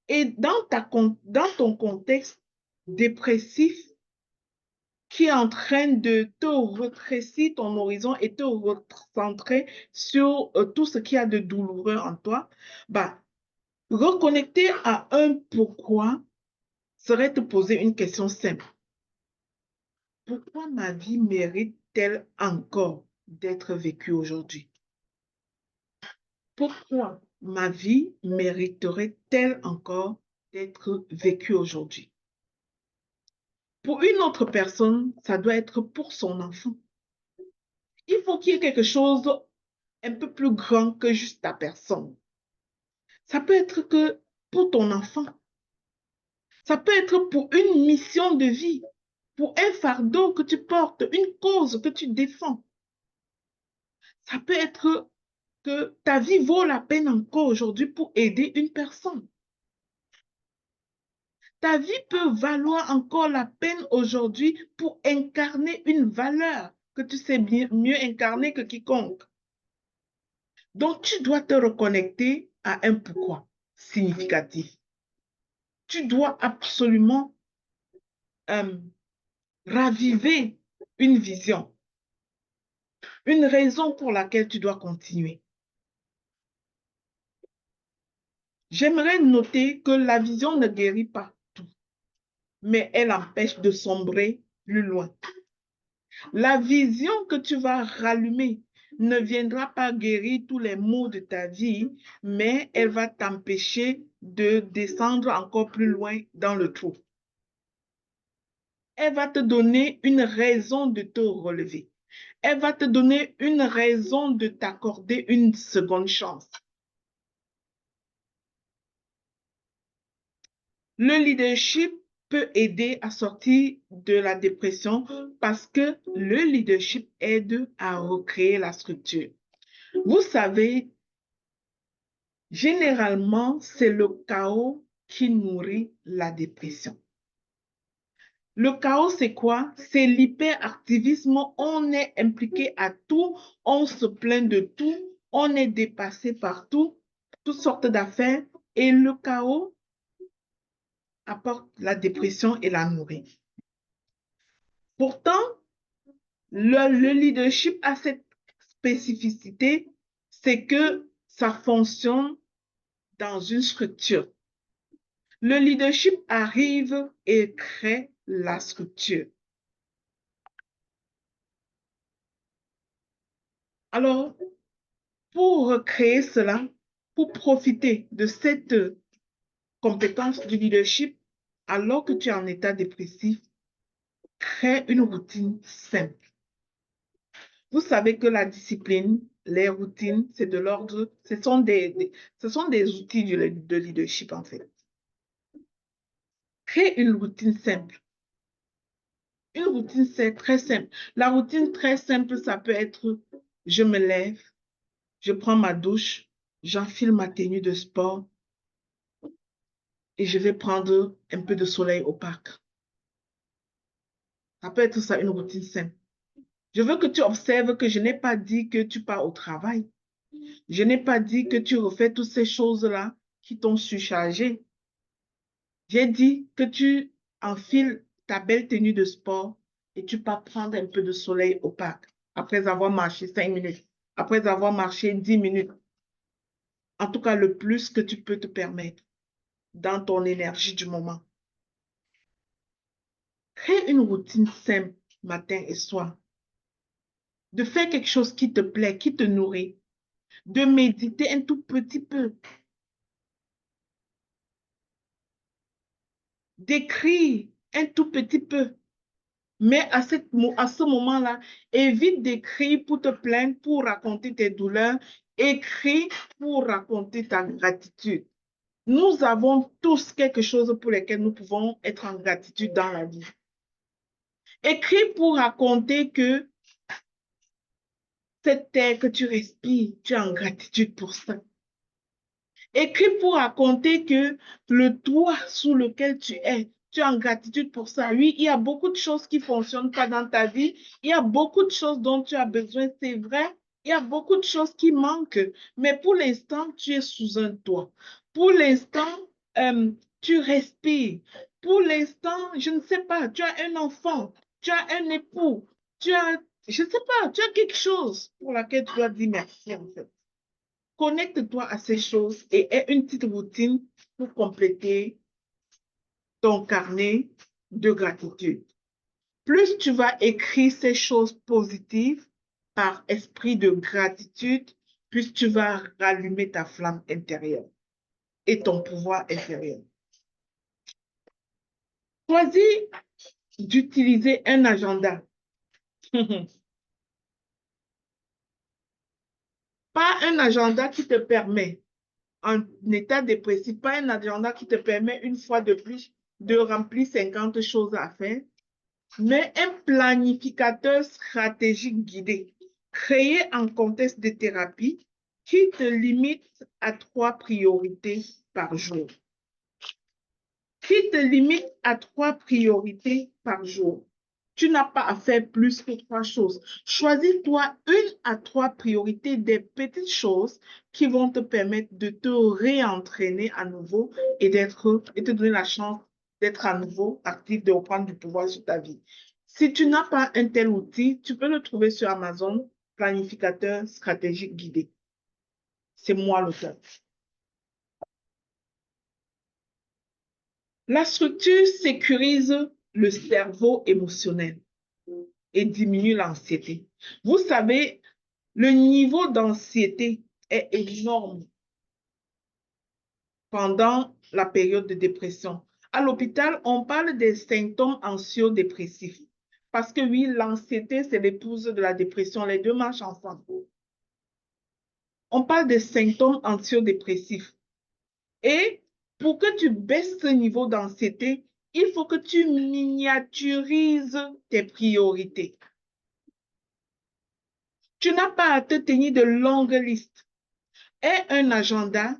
Et dans ton contexte dépressif, qui est en train de te retrécir ton horizon et te recentrer sur tout ce qu'il y a de douloureux en toi, bah, reconnecter à un pourquoi serait te poser une question simple. Pourquoi ma vie mérite-t-elle encore d'être vécue aujourd'hui? Pourquoi ma vie mériterait-elle encore d'être vécue aujourd'hui? Pour une autre personne, ça doit être pour son enfant. Il faut qu'il y ait quelque chose un peu plus grand que juste ta personne. Ça peut être que pour ton enfant. Ça peut être pour une mission de vie, pour un fardeau que tu portes, une cause que tu défends. Ça peut être que ta vie vaut la peine encore aujourd'hui pour aider une personne. Ta vie peut valoir encore la peine aujourd'hui pour incarner une valeur que tu sais mieux incarner que quiconque. Donc, tu dois te reconnecter à un pourquoi significatif. Tu dois absolument raviver une vision, une raison pour laquelle tu dois continuer. J'aimerais noter que la vision ne guérit pas tout, mais elle empêche de sombrer plus loin. La vision que tu vas rallumer ne viendra pas guérir tous les maux de ta vie, mais elle va t'empêcher de descendre encore plus loin dans le trou. Elle va te donner une raison de te relever. Elle va te donner une raison de t'accorder une seconde chance. Le leadership peut aider à sortir de la dépression parce que le leadership aide à recréer la structure. Vous savez, généralement, c'est le chaos qui nourrit la dépression. Le chaos, c'est quoi? C'est l'hyperactivisme. On est impliqué à tout, on se plaint de tout, on est dépassé par tout, toutes sortes d'affaires. Et le chaos apporte la dépression et la nourrit. Pourtant, le leadership a cette spécificité, c'est que ça fonctionne dans une structure. Le leadership arrive et crée la structure. Alors, pour créer cela, pour profiter de cette compétence du leadership, alors que tu es en état dépressif, crée une routine simple. Vous savez que la discipline, les routines, c'est de l'ordre, ce sont des outils de leadership en fait. Crée une routine simple. Une routine, c'est très simple. La routine très simple, ça peut être, je me lève, je prends ma douche, j'enfile ma tenue de sport et je vais prendre un peu de soleil au parc. Ça peut être ça, une routine simple. Je veux que tu observes que je n'ai pas dit que tu pars au travail. Je n'ai pas dit que tu refais toutes ces choses-là qui t'ont surchargé. J'ai dit que tu enfiles ta belle tenue de sport et tu pars prendre un peu de soleil au parc après avoir marché 5 minutes, après avoir marché 10 minutes. En tout cas, le plus que tu peux te permettre dans ton énergie du moment. Crée une routine simple matin et soir. De faire quelque chose qui te plaît, qui te nourrit. De méditer un tout petit peu. D'écrire un tout petit peu. Mais à ce moment-là, évite d'écrire pour te plaindre, pour raconter tes douleurs. Écris pour raconter ta gratitude. Nous avons tous quelque chose pour lequel nous pouvons être en gratitude dans la vie. Écris pour raconter que cette air que tu respires, tu es en gratitude pour ça. Écris pour raconter que le toit sous lequel tu es en gratitude pour ça. Oui, il y a beaucoup de choses qui ne fonctionnent pas dans ta vie. Il y a beaucoup de choses dont tu as besoin, c'est vrai. Il y a beaucoup de choses qui manquent. Mais pour l'instant, tu es sous un toit. Pour l'instant, tu respires. Pour l'instant, je ne sais pas, tu as un enfant. Tu as un époux, tu as, je ne sais pas, tu as quelque chose pour laquelle tu dois dire merci en fait. Connecte-toi à ces choses et aie une petite routine pour compléter ton carnet de gratitude. Plus tu vas écrire ces choses positives par esprit de gratitude, plus tu vas rallumer ta flamme intérieure et ton pouvoir intérieur. Choisis d'utiliser un agenda. Pas un agenda qui te permet, en état dépressif, pas un agenda qui te permet une fois de plus de remplir 50 choses à faire, mais un planificateur stratégique guidé, créé en contexte de thérapie, qui te limite à 3 priorités par jour. Qui te limite à 3 priorités par jour. Tu n'as pas à faire plus que 3 choses. Choisis-toi 1 à 3 priorités, des petites choses qui vont te permettre de te réentraîner à nouveau et te donner la chance d'être à nouveau actif, de reprendre du pouvoir sur ta vie. Si tu n'as pas un tel outil, tu peux le trouver sur Amazon, planificateur stratégique guidé. C'est moi l'auteur. La structure sécurise le cerveau émotionnel et diminue l'anxiété. Vous savez, le niveau d'anxiété est énorme pendant la période de dépression. À l'hôpital, on parle des symptômes anxio-dépressifs. Parce que oui, l'anxiété, c'est l'épouse de la dépression. Les deux marchent ensemble. On parle des symptômes anxio-dépressifs. Et pour que tu baisses ce niveau d'anxiété, il faut que tu miniaturises tes priorités. Tu n'as pas à te tenir de longues listes. Aie un agenda,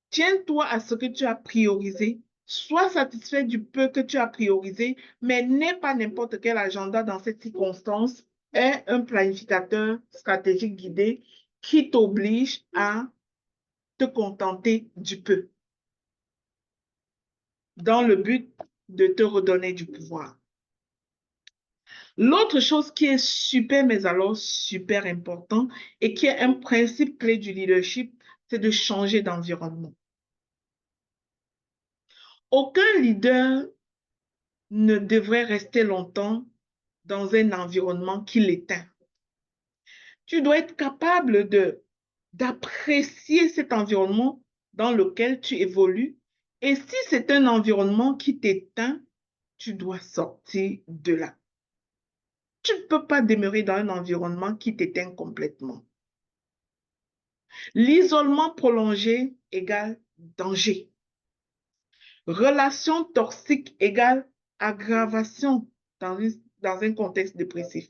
tiens-toi à ce que tu as priorisé, sois satisfait du peu que tu as priorisé, mais n'aie pas n'importe quel agenda dans cette circonstance. Aie un planificateur stratégique guidé qui t'oblige à te contenter du peu, dans le but de te redonner du pouvoir. L'autre chose qui est super, mais alors super important et qui est un principe clé du leadership, c'est de changer d'environnement. Aucun leader ne devrait rester longtemps dans un environnement qui l'éteint. Tu dois être capable d'apprécier cet environnement dans lequel tu évolues. Et si c'est un environnement qui t'éteint, tu dois sortir de là. Tu ne peux pas demeurer dans un environnement qui t'éteint complètement. L'isolement prolongé égale danger. Relation toxique égale aggravation dans un contexte dépressif.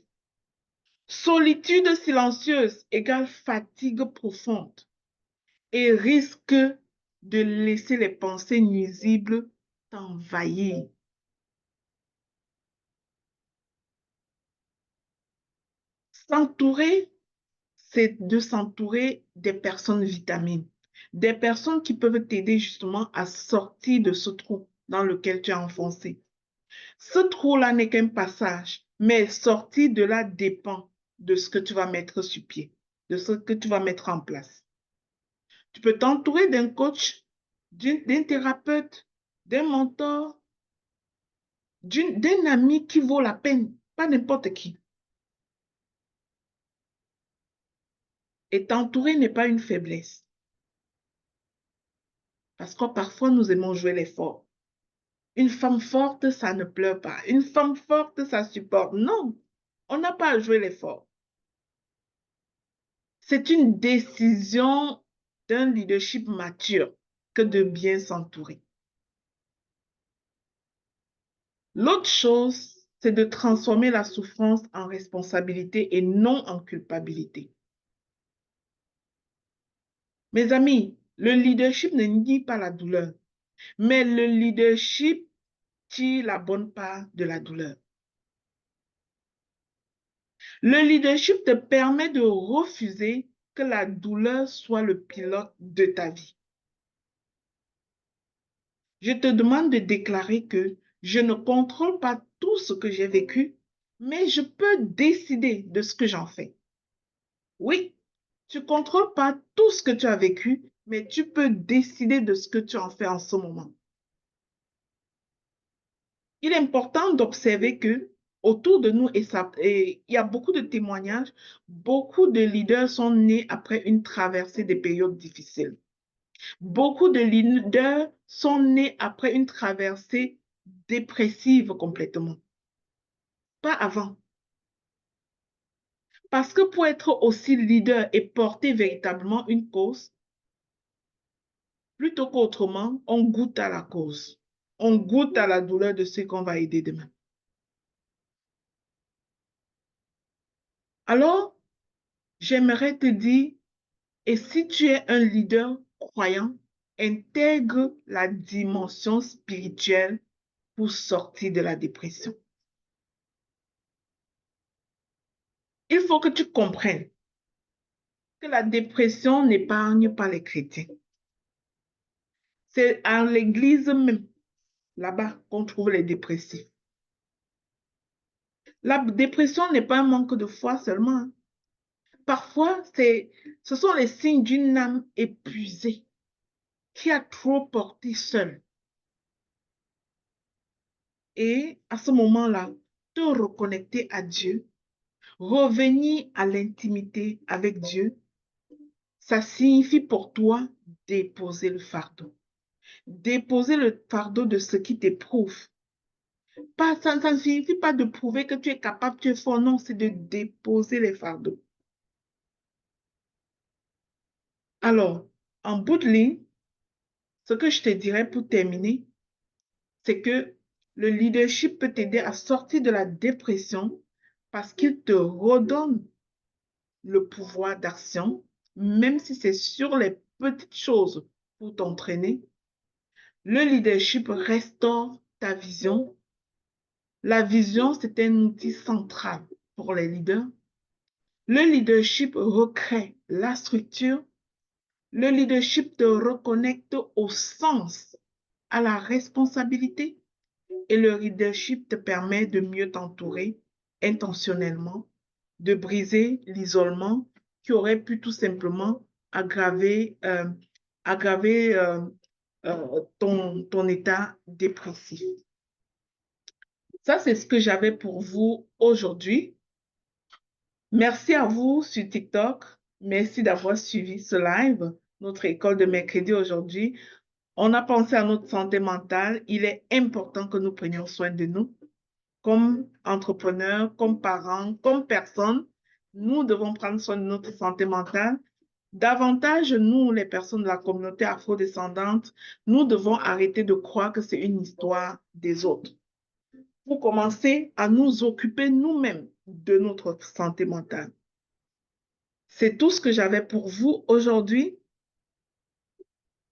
Solitude silencieuse égale fatigue profonde et risque de laisser les pensées nuisibles t'envahir. S'entourer, c'est de s'entourer des personnes vitamines, des personnes qui peuvent t'aider justement à sortir de ce trou dans lequel tu es enfoncé. Ce trou-là n'est qu'un passage, mais sortir de là dépend de ce que tu vas mettre sur pied, de ce que tu vas mettre en place. Tu peux t'entourer d'un coach, d'un thérapeute, d'un mentor, d'un ami qui vaut la peine, pas n'importe qui. Et t'entourer n'est pas une faiblesse. Parce que parfois, nous aimons jouer les forts. Une femme forte, ça ne pleure pas. Une femme forte, ça supporte. Non, on n'a pas à jouer les forts. C'est une décision d'un leadership mature que de bien s'entourer. L'autre chose, c'est de transformer la souffrance en responsabilité et non en culpabilité. Mes amis, le leadership ne nie pas la douleur, mais le leadership tire la bonne part de la douleur. Le leadership te permet de refuser que la douleur soit le pilote de ta vie. Je te demande de déclarer que je ne contrôle pas tout ce que j'ai vécu, mais je peux décider de ce que j'en fais. Oui, tu ne contrôles pas tout ce que tu as vécu, mais tu peux décider de ce que tu en fais en ce moment. Il est important d'observer que autour de nous, et il y a beaucoup de témoignages, beaucoup de leaders sont nés après une traversée des périodes difficiles. Beaucoup de leaders sont nés après une traversée dépressive complètement. Pas avant. Parce que pour être aussi leader et porter véritablement une cause, plutôt qu'autrement, on goûte à la cause. On goûte à la douleur de ceux qu'on va aider demain. Alors, j'aimerais te dire, et si tu es un leader croyant, intègre la dimension spirituelle pour sortir de la dépression. Il faut que tu comprennes que la dépression n'épargne pas les chrétiens. C'est à l'église même, là-bas, qu'on trouve les dépressifs. La dépression n'est pas un manque de foi seulement, hein. Parfois, ce sont les signes d'une âme épuisée qui a trop porté seule. Et à ce moment-là, te reconnecter à Dieu, revenir à l'intimité avec Dieu, ça signifie pour toi déposer le fardeau. Déposer le fardeau de ce qui t'éprouve. Ça ne signifie pas de prouver que tu es capable, tu es fort. Non, c'est de déposer les fardeaux. Alors, en bout de ligne, ce que je te dirais pour terminer, c'est que le leadership peut t'aider à sortir de la dépression parce qu'il te redonne le pouvoir d'action, même si c'est sur les petites choses pour t'entraîner. Le leadership restaure ta vision. La vision, c'est un outil central pour les leaders. Le leadership recrée la structure. Le leadership te reconnecte au sens, à la responsabilité. Et le leadership te permet de mieux t'entourer intentionnellement, de briser l'isolement qui aurait pu tout simplement aggraver ton état dépressif. Ça, c'est ce que j'avais pour vous aujourd'hui. Merci à vous sur TikTok. Merci d'avoir suivi ce live, notre école de mercredi aujourd'hui. On a pensé à notre santé mentale. Il est important que nous prenions soin de nous. Comme entrepreneurs, comme parents, comme personnes, nous devons prendre soin de notre santé mentale. Davantage, nous, les personnes de la communauté afrodescendante, nous devons arrêter de croire que c'est une histoire des autres. Pour commencer à nous occuper nous-mêmes de notre santé mentale. C'est tout ce que j'avais pour vous aujourd'hui.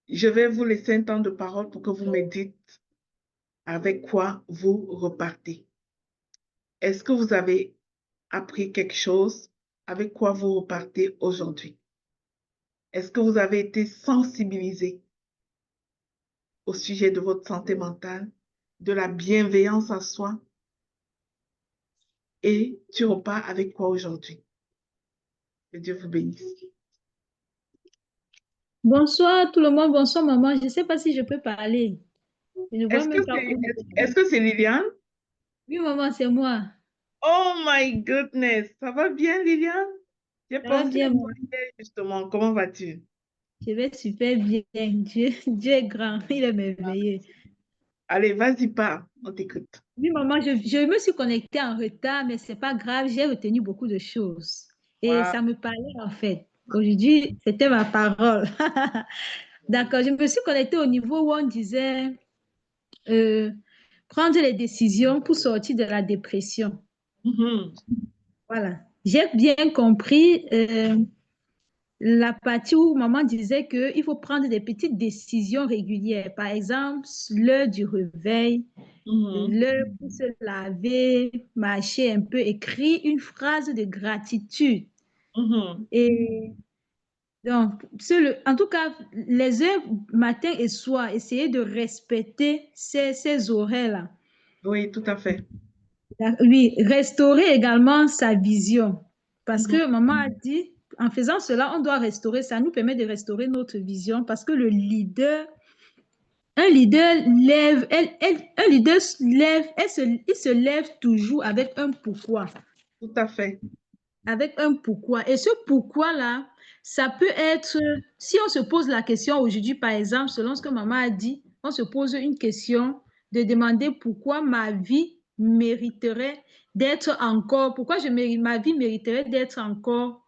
Je vais vous laisser un temps de parole pour que vous me dites avec quoi vous repartez. Est-ce que vous avez appris quelque chose? Avec quoi vous repartez aujourd'hui? Est-ce que vous avez été sensibilisé au sujet de votre santé mentale, de la bienveillance à soi? Et tu repars avec quoi aujourd'hui? Que Dieu vous bénisse. Bonsoir tout le monde, bonsoir maman. Je ne sais pas si je peux parler. Je ne vois Est-ce que même pas où. c'est Liliane? Oui maman, c'est moi. Oh my goodness! Ça va bien, Liliane? J'ai Ça va pensé bien à toi maman. hier, justement. Comment vas-tu? Je vais super bien. Dieu est grand, il est merveilleux. Allez, vas-y, pas. On t'écoute. Oui maman, je me suis connectée en retard, mais c'est pas grave, j'ai retenu beaucoup de choses. Et Wow. ça me parlait en fait. Aujourd'hui, c'était ma parole. D'accord, je me suis connectée au niveau où on disait euh, prendre les décisions pour sortir de la dépression. Mhm, Voilà. J'ai bien compris la partie où maman disait qu'il faut prendre des petites décisions régulières. Par exemple, l'heure du réveil, mhm, l'heure pour se laver, marcher un peu, écrire une phrase de gratitude. mhm. Et donc, en tout cas, les heures matin et soir, essayer de respecter ces horaires-là. Oui, tout à fait. Oui, restaurer également sa vision. Parce Mhm. que maman a dit, en faisant cela, on doit restaurer, ça nous permet de restaurer notre vision parce que le leader, un leader lève, un leader se lève, il se lève toujours avec un pourquoi. Tout à fait. Avec un pourquoi. Et ce pourquoi-là, ça peut être, si on se pose la question aujourd'hui, par exemple, selon ce que maman a dit, on se pose une question de demander pourquoi ma vie mériterait d'être encore, pourquoi ma vie mériterait d'être encore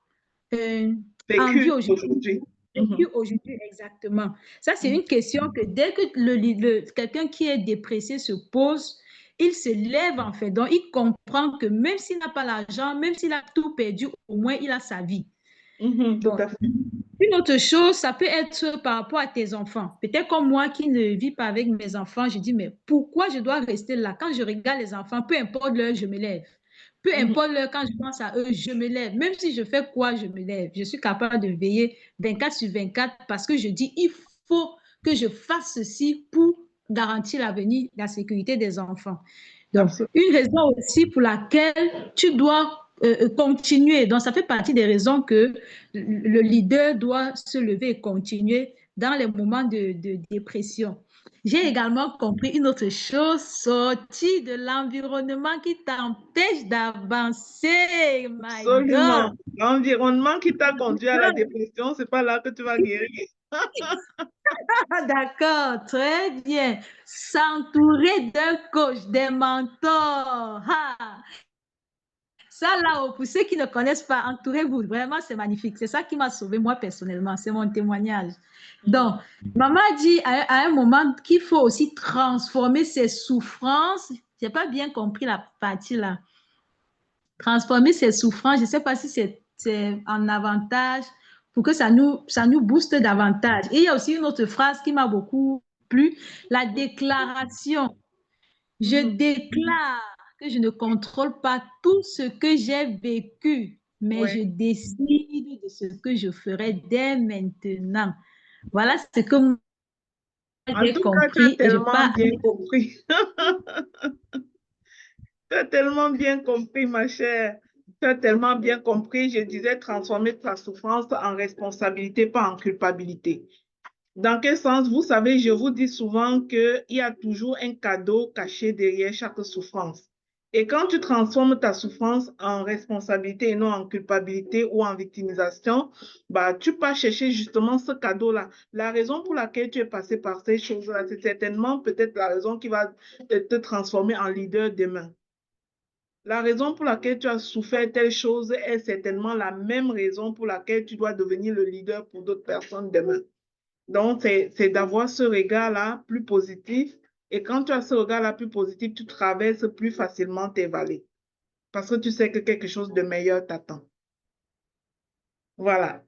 en vie Vécu aujourd'hui. aujourd'hui. Vécu Mhm. aujourd'hui, exactement. Ça, c'est Mhm. une question que dès que quelqu'un qui est dépressé se pose, il se lève en fait. Donc, il comprend que même s'il n'a pas l'argent, même s'il a tout perdu, au moins il a sa vie. Mhm. Tout Bon, à fait. une autre chose, ça peut être par rapport à tes enfants. Peut-être comme moi qui ne vis pas avec mes enfants, je dis, mais pourquoi je dois rester là? Quand je regarde les enfants, peu importe l'heure, je me lève. Peu Mhm. importe l'heure, quand je pense à eux, je me lève. Même si je fais quoi, je me lève. Je suis capable de veiller 24 sur 24 parce que je dis, il faut que je fasse ceci pour garantir l'avenir, la sécurité des enfants. Donc, Absolument. une raison aussi pour laquelle tu dois continuer. Donc, ça fait partie des raisons que le leader doit se lever et continuer dans les moments de dépression. J'ai également compris une autre chose, sortir de l'environnement qui t'empêche d'avancer. My Absolument. God. L'environnement qui t'a conduit à la dépression, c'est pas là que tu vas guérir. Ah, d'accord, très bien. S'entourer d'un coach, des mentors. Ah, ça, là, pour ceux qui ne connaissent pas, entourez-vous. Vraiment, c'est magnifique. C'est ça qui m'a sauvé, moi, personnellement. C'est mon témoignage. Mhm. Donc, maman dit à un moment qu'il faut aussi transformer ses souffrances. Je n'ai pas bien compris la partie là. Transformer ses souffrances, je ne sais pas si c'est en avantage pour que ça nous booste davantage. Et il y a aussi une autre phrase qui m'a beaucoup plu, la déclaration. Je Mhm. déclare que je ne contrôle pas tout ce que j'ai vécu, mais je Ouais. décide de ce que je ferai dès maintenant. Voilà ce que moi En j'ai tout cas, tu as compris et je tellement pars. bien compris. Tu as tellement bien compris, ma chère. Tu as tellement bien compris. Je disais transformer ta souffrance en responsabilité, pas en culpabilité. Dans quel sens? Vous savez, je vous dis souvent qu'il y a toujours un cadeau caché derrière chaque souffrance. Et quand tu transformes ta souffrance en responsabilité et non en culpabilité ou en victimisation, bah, tu vas chercher justement ce cadeau-là. La raison pour laquelle tu es passé par ces choses-là, c'est certainement peut-être la raison qui va te transformer en leader demain. La raison pour laquelle tu as souffert telle chose est certainement la même raison pour laquelle tu dois devenir le leader pour d'autres personnes demain. Donc, c'est d'avoir ce regard-là plus positif. Et quand tu as ce regard-là plus positif, tu traverses plus facilement tes vallées parce que tu sais que quelque chose de meilleur t'attend. Voilà.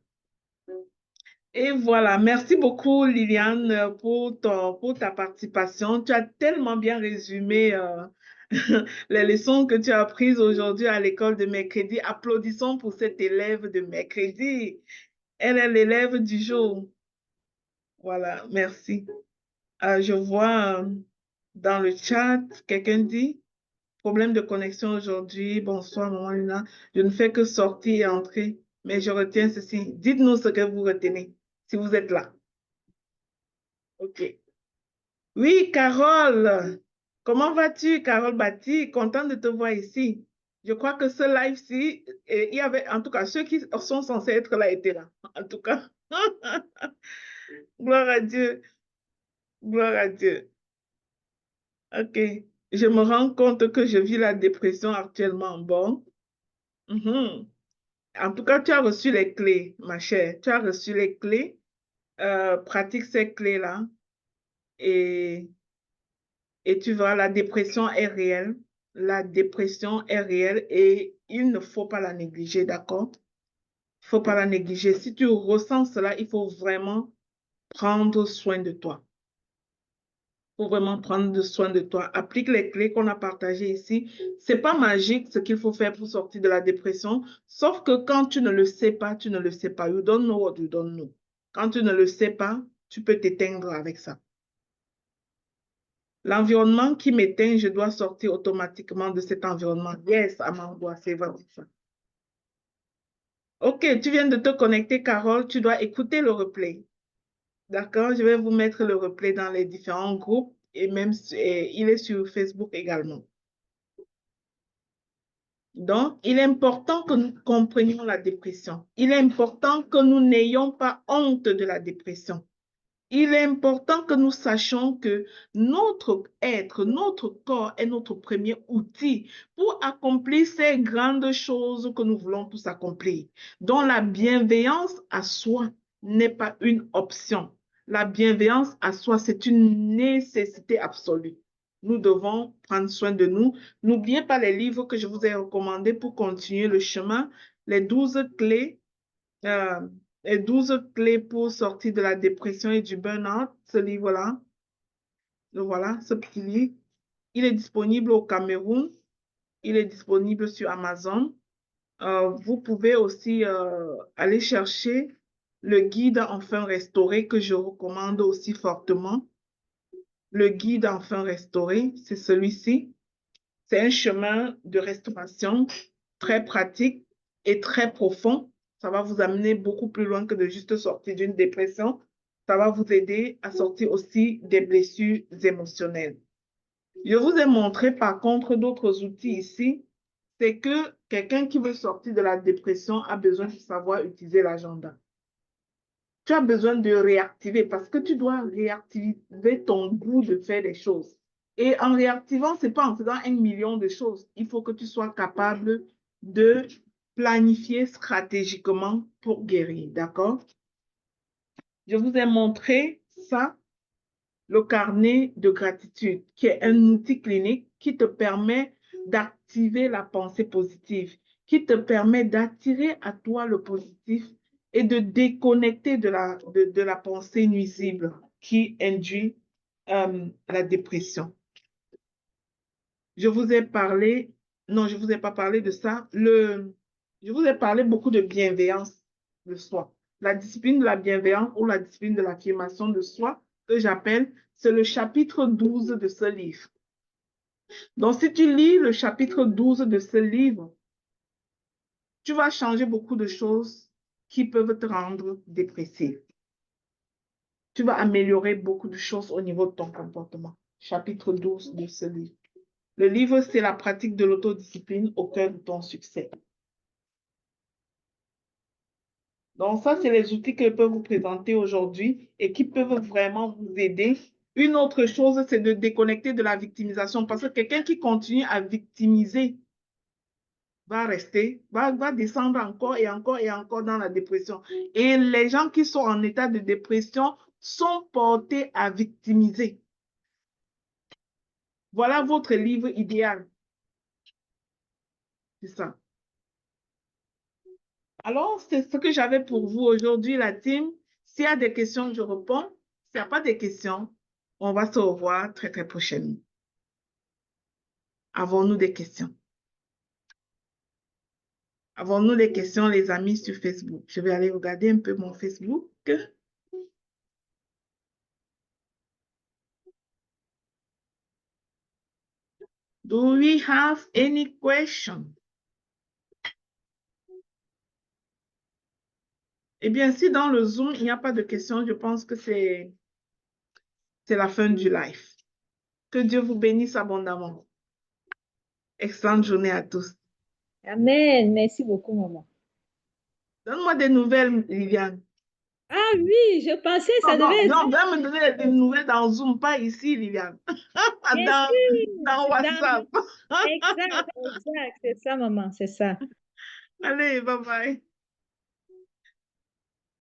Et voilà. Merci beaucoup, Liliane, pour ta participation. Tu as tellement bien résumé les leçons que tu as apprises aujourd'hui à l'école de mercredi. Applaudissons pour cette élève de mercredi. Elle est l'élève du jour. Voilà. Merci. Je vois dans le chat, quelqu'un dit, problème de connexion aujourd'hui. Bonsoir, maman Luna. Je ne fais que sortir et entrer, mais je retiens ceci. Dites-nous ce que vous retenez, si vous êtes là. OK. Oui, Carole. Comment vas-tu, Carole Bati? Content de te voir ici. Je crois que ce live-ci, il y avait, en tout cas, ceux qui sont censés être là étaient là. En tout cas, gloire à Dieu. Gloire à Dieu. OK. Je me rends compte que je vis la dépression actuellement. Bon. Mhm. En tout cas, tu as reçu les clés, ma chère. Tu as reçu les clés. Pratique ces clés-là et, et tu verras, la dépression est réelle. La dépression est réelle et il ne faut pas la négliger, d'accord? Il ne faut pas la négliger. Si tu ressens cela, il faut vraiment prendre soin de toi. Faut vraiment prendre soin de toi. Applique les clés qu'on a partagées ici. C'est pas magique ce qu'il faut faire pour sortir de la dépression, sauf que quand tu ne le sais pas, tu ne le sais pas. You don't know what you don't know. Quand tu ne le sais pas, tu peux t'éteindre avec ça. L'environnement qui m'éteint, je dois sortir automatiquement de cet environnement. Yes, Amandoua, c'est vraiment ça. OK, tu viens de te connecter, Carole, tu dois écouter le replay. D'accord, je vais vous mettre le replay dans les différents groupes et même il est sur Facebook également. Donc, il est important que nous comprenions la dépression. Il est important que nous n'ayons pas honte de la dépression. Il est important que nous sachions que notre être, notre corps est notre premier outil pour accomplir ces grandes choses que nous voulons tous accomplir. Donc, la bienveillance à soi n'est pas une option. La bienveillance à soi, c'est une nécessité absolue. Nous devons prendre soin de nous. N'oubliez pas les livres que je vous ai recommandés pour continuer le chemin, les 12 clés euh, les 12 clés pour sortir de la dépression et du burn-out, ce livre-là. Voilà, ce petit livre. Il est disponible au Cameroun. Il est disponible sur Amazon. Vous pouvez aussi aller chercher le guide Enfin restauré que je recommande aussi fortement. Le guide Enfin restauré, c'est celui-ci. C'est un chemin de restauration très pratique et très profond. Ça va vous amener beaucoup plus loin que de juste sortir d'une dépression. Ça va vous aider à sortir aussi des blessures émotionnelles. Je vous ai montré par contre d'autres outils ici. C'est que quelqu'un qui veut sortir de la dépression a besoin de savoir utiliser l'agenda. Tu as besoin de réactiver parce que tu dois réactiver ton goût de faire des choses. Et en réactivant, ce n'est pas en faisant 1 million de choses. Il faut que tu sois capable de planifier stratégiquement pour guérir, d'accord? Je vous ai montré ça, le carnet de gratitude, qui est un outil clinique qui te permet d'activer la pensée positive, qui te permet d'attirer à toi le positif et de déconnecter de la pensée nuisible qui induit la dépression. Je vous ai parlé, non, je ne vous ai pas parlé de ça. Je vous ai parlé beaucoup de bienveillance de soi. La discipline de la bienveillance ou la discipline de l'affirmation de soi, que j'appelle, c'est le chapitre 12 de ce livre. Donc, si tu lis le chapitre 12 de ce livre, tu vas changer beaucoup de choses qui peuvent te rendre dépressif. Tu vas améliorer beaucoup de choses au niveau de ton comportement. Chapitre 12 de ce livre. Le livre, c'est la pratique de l'autodiscipline au cœur de ton succès. Donc, ça, c'est les outils que je peux vous présenter aujourd'hui et qui peuvent vraiment vous aider. Une autre chose, c'est de déconnecter de la victimisation parce que quelqu'un qui continue à victimiser va rester, va descendre encore et encore et encore dans la dépression. Et les gens qui sont en état de dépression sont portés à victimiser. Voilà votre livre idéal. C'est ça. Alors, c'est ce que j'avais pour vous aujourd'hui, la team. S'il y a des questions, je réponds. S'il n'y a pas de questions, on va se revoir très, très prochainement. Avons-nous des questions? Avons-nous des questions, les amis, sur Facebook? Je vais aller regarder un peu mon Facebook. Do we have any question? Eh bien, si dans le Zoom, il n'y a pas de questions, je pense que c'est la fin du live. Que Dieu vous bénisse abondamment. Excellente journée à tous. Amen. Merci beaucoup, maman. Donne-moi des nouvelles, Viviane. Ah oui, je pensais que ça devait être... Non, viens me donner des nouvelles dans Zoom, pas ici, Viviane. Bien dans, sûr, dans WhatsApp. exact, c'est ça, maman, c'est ça. Allez, bye bye.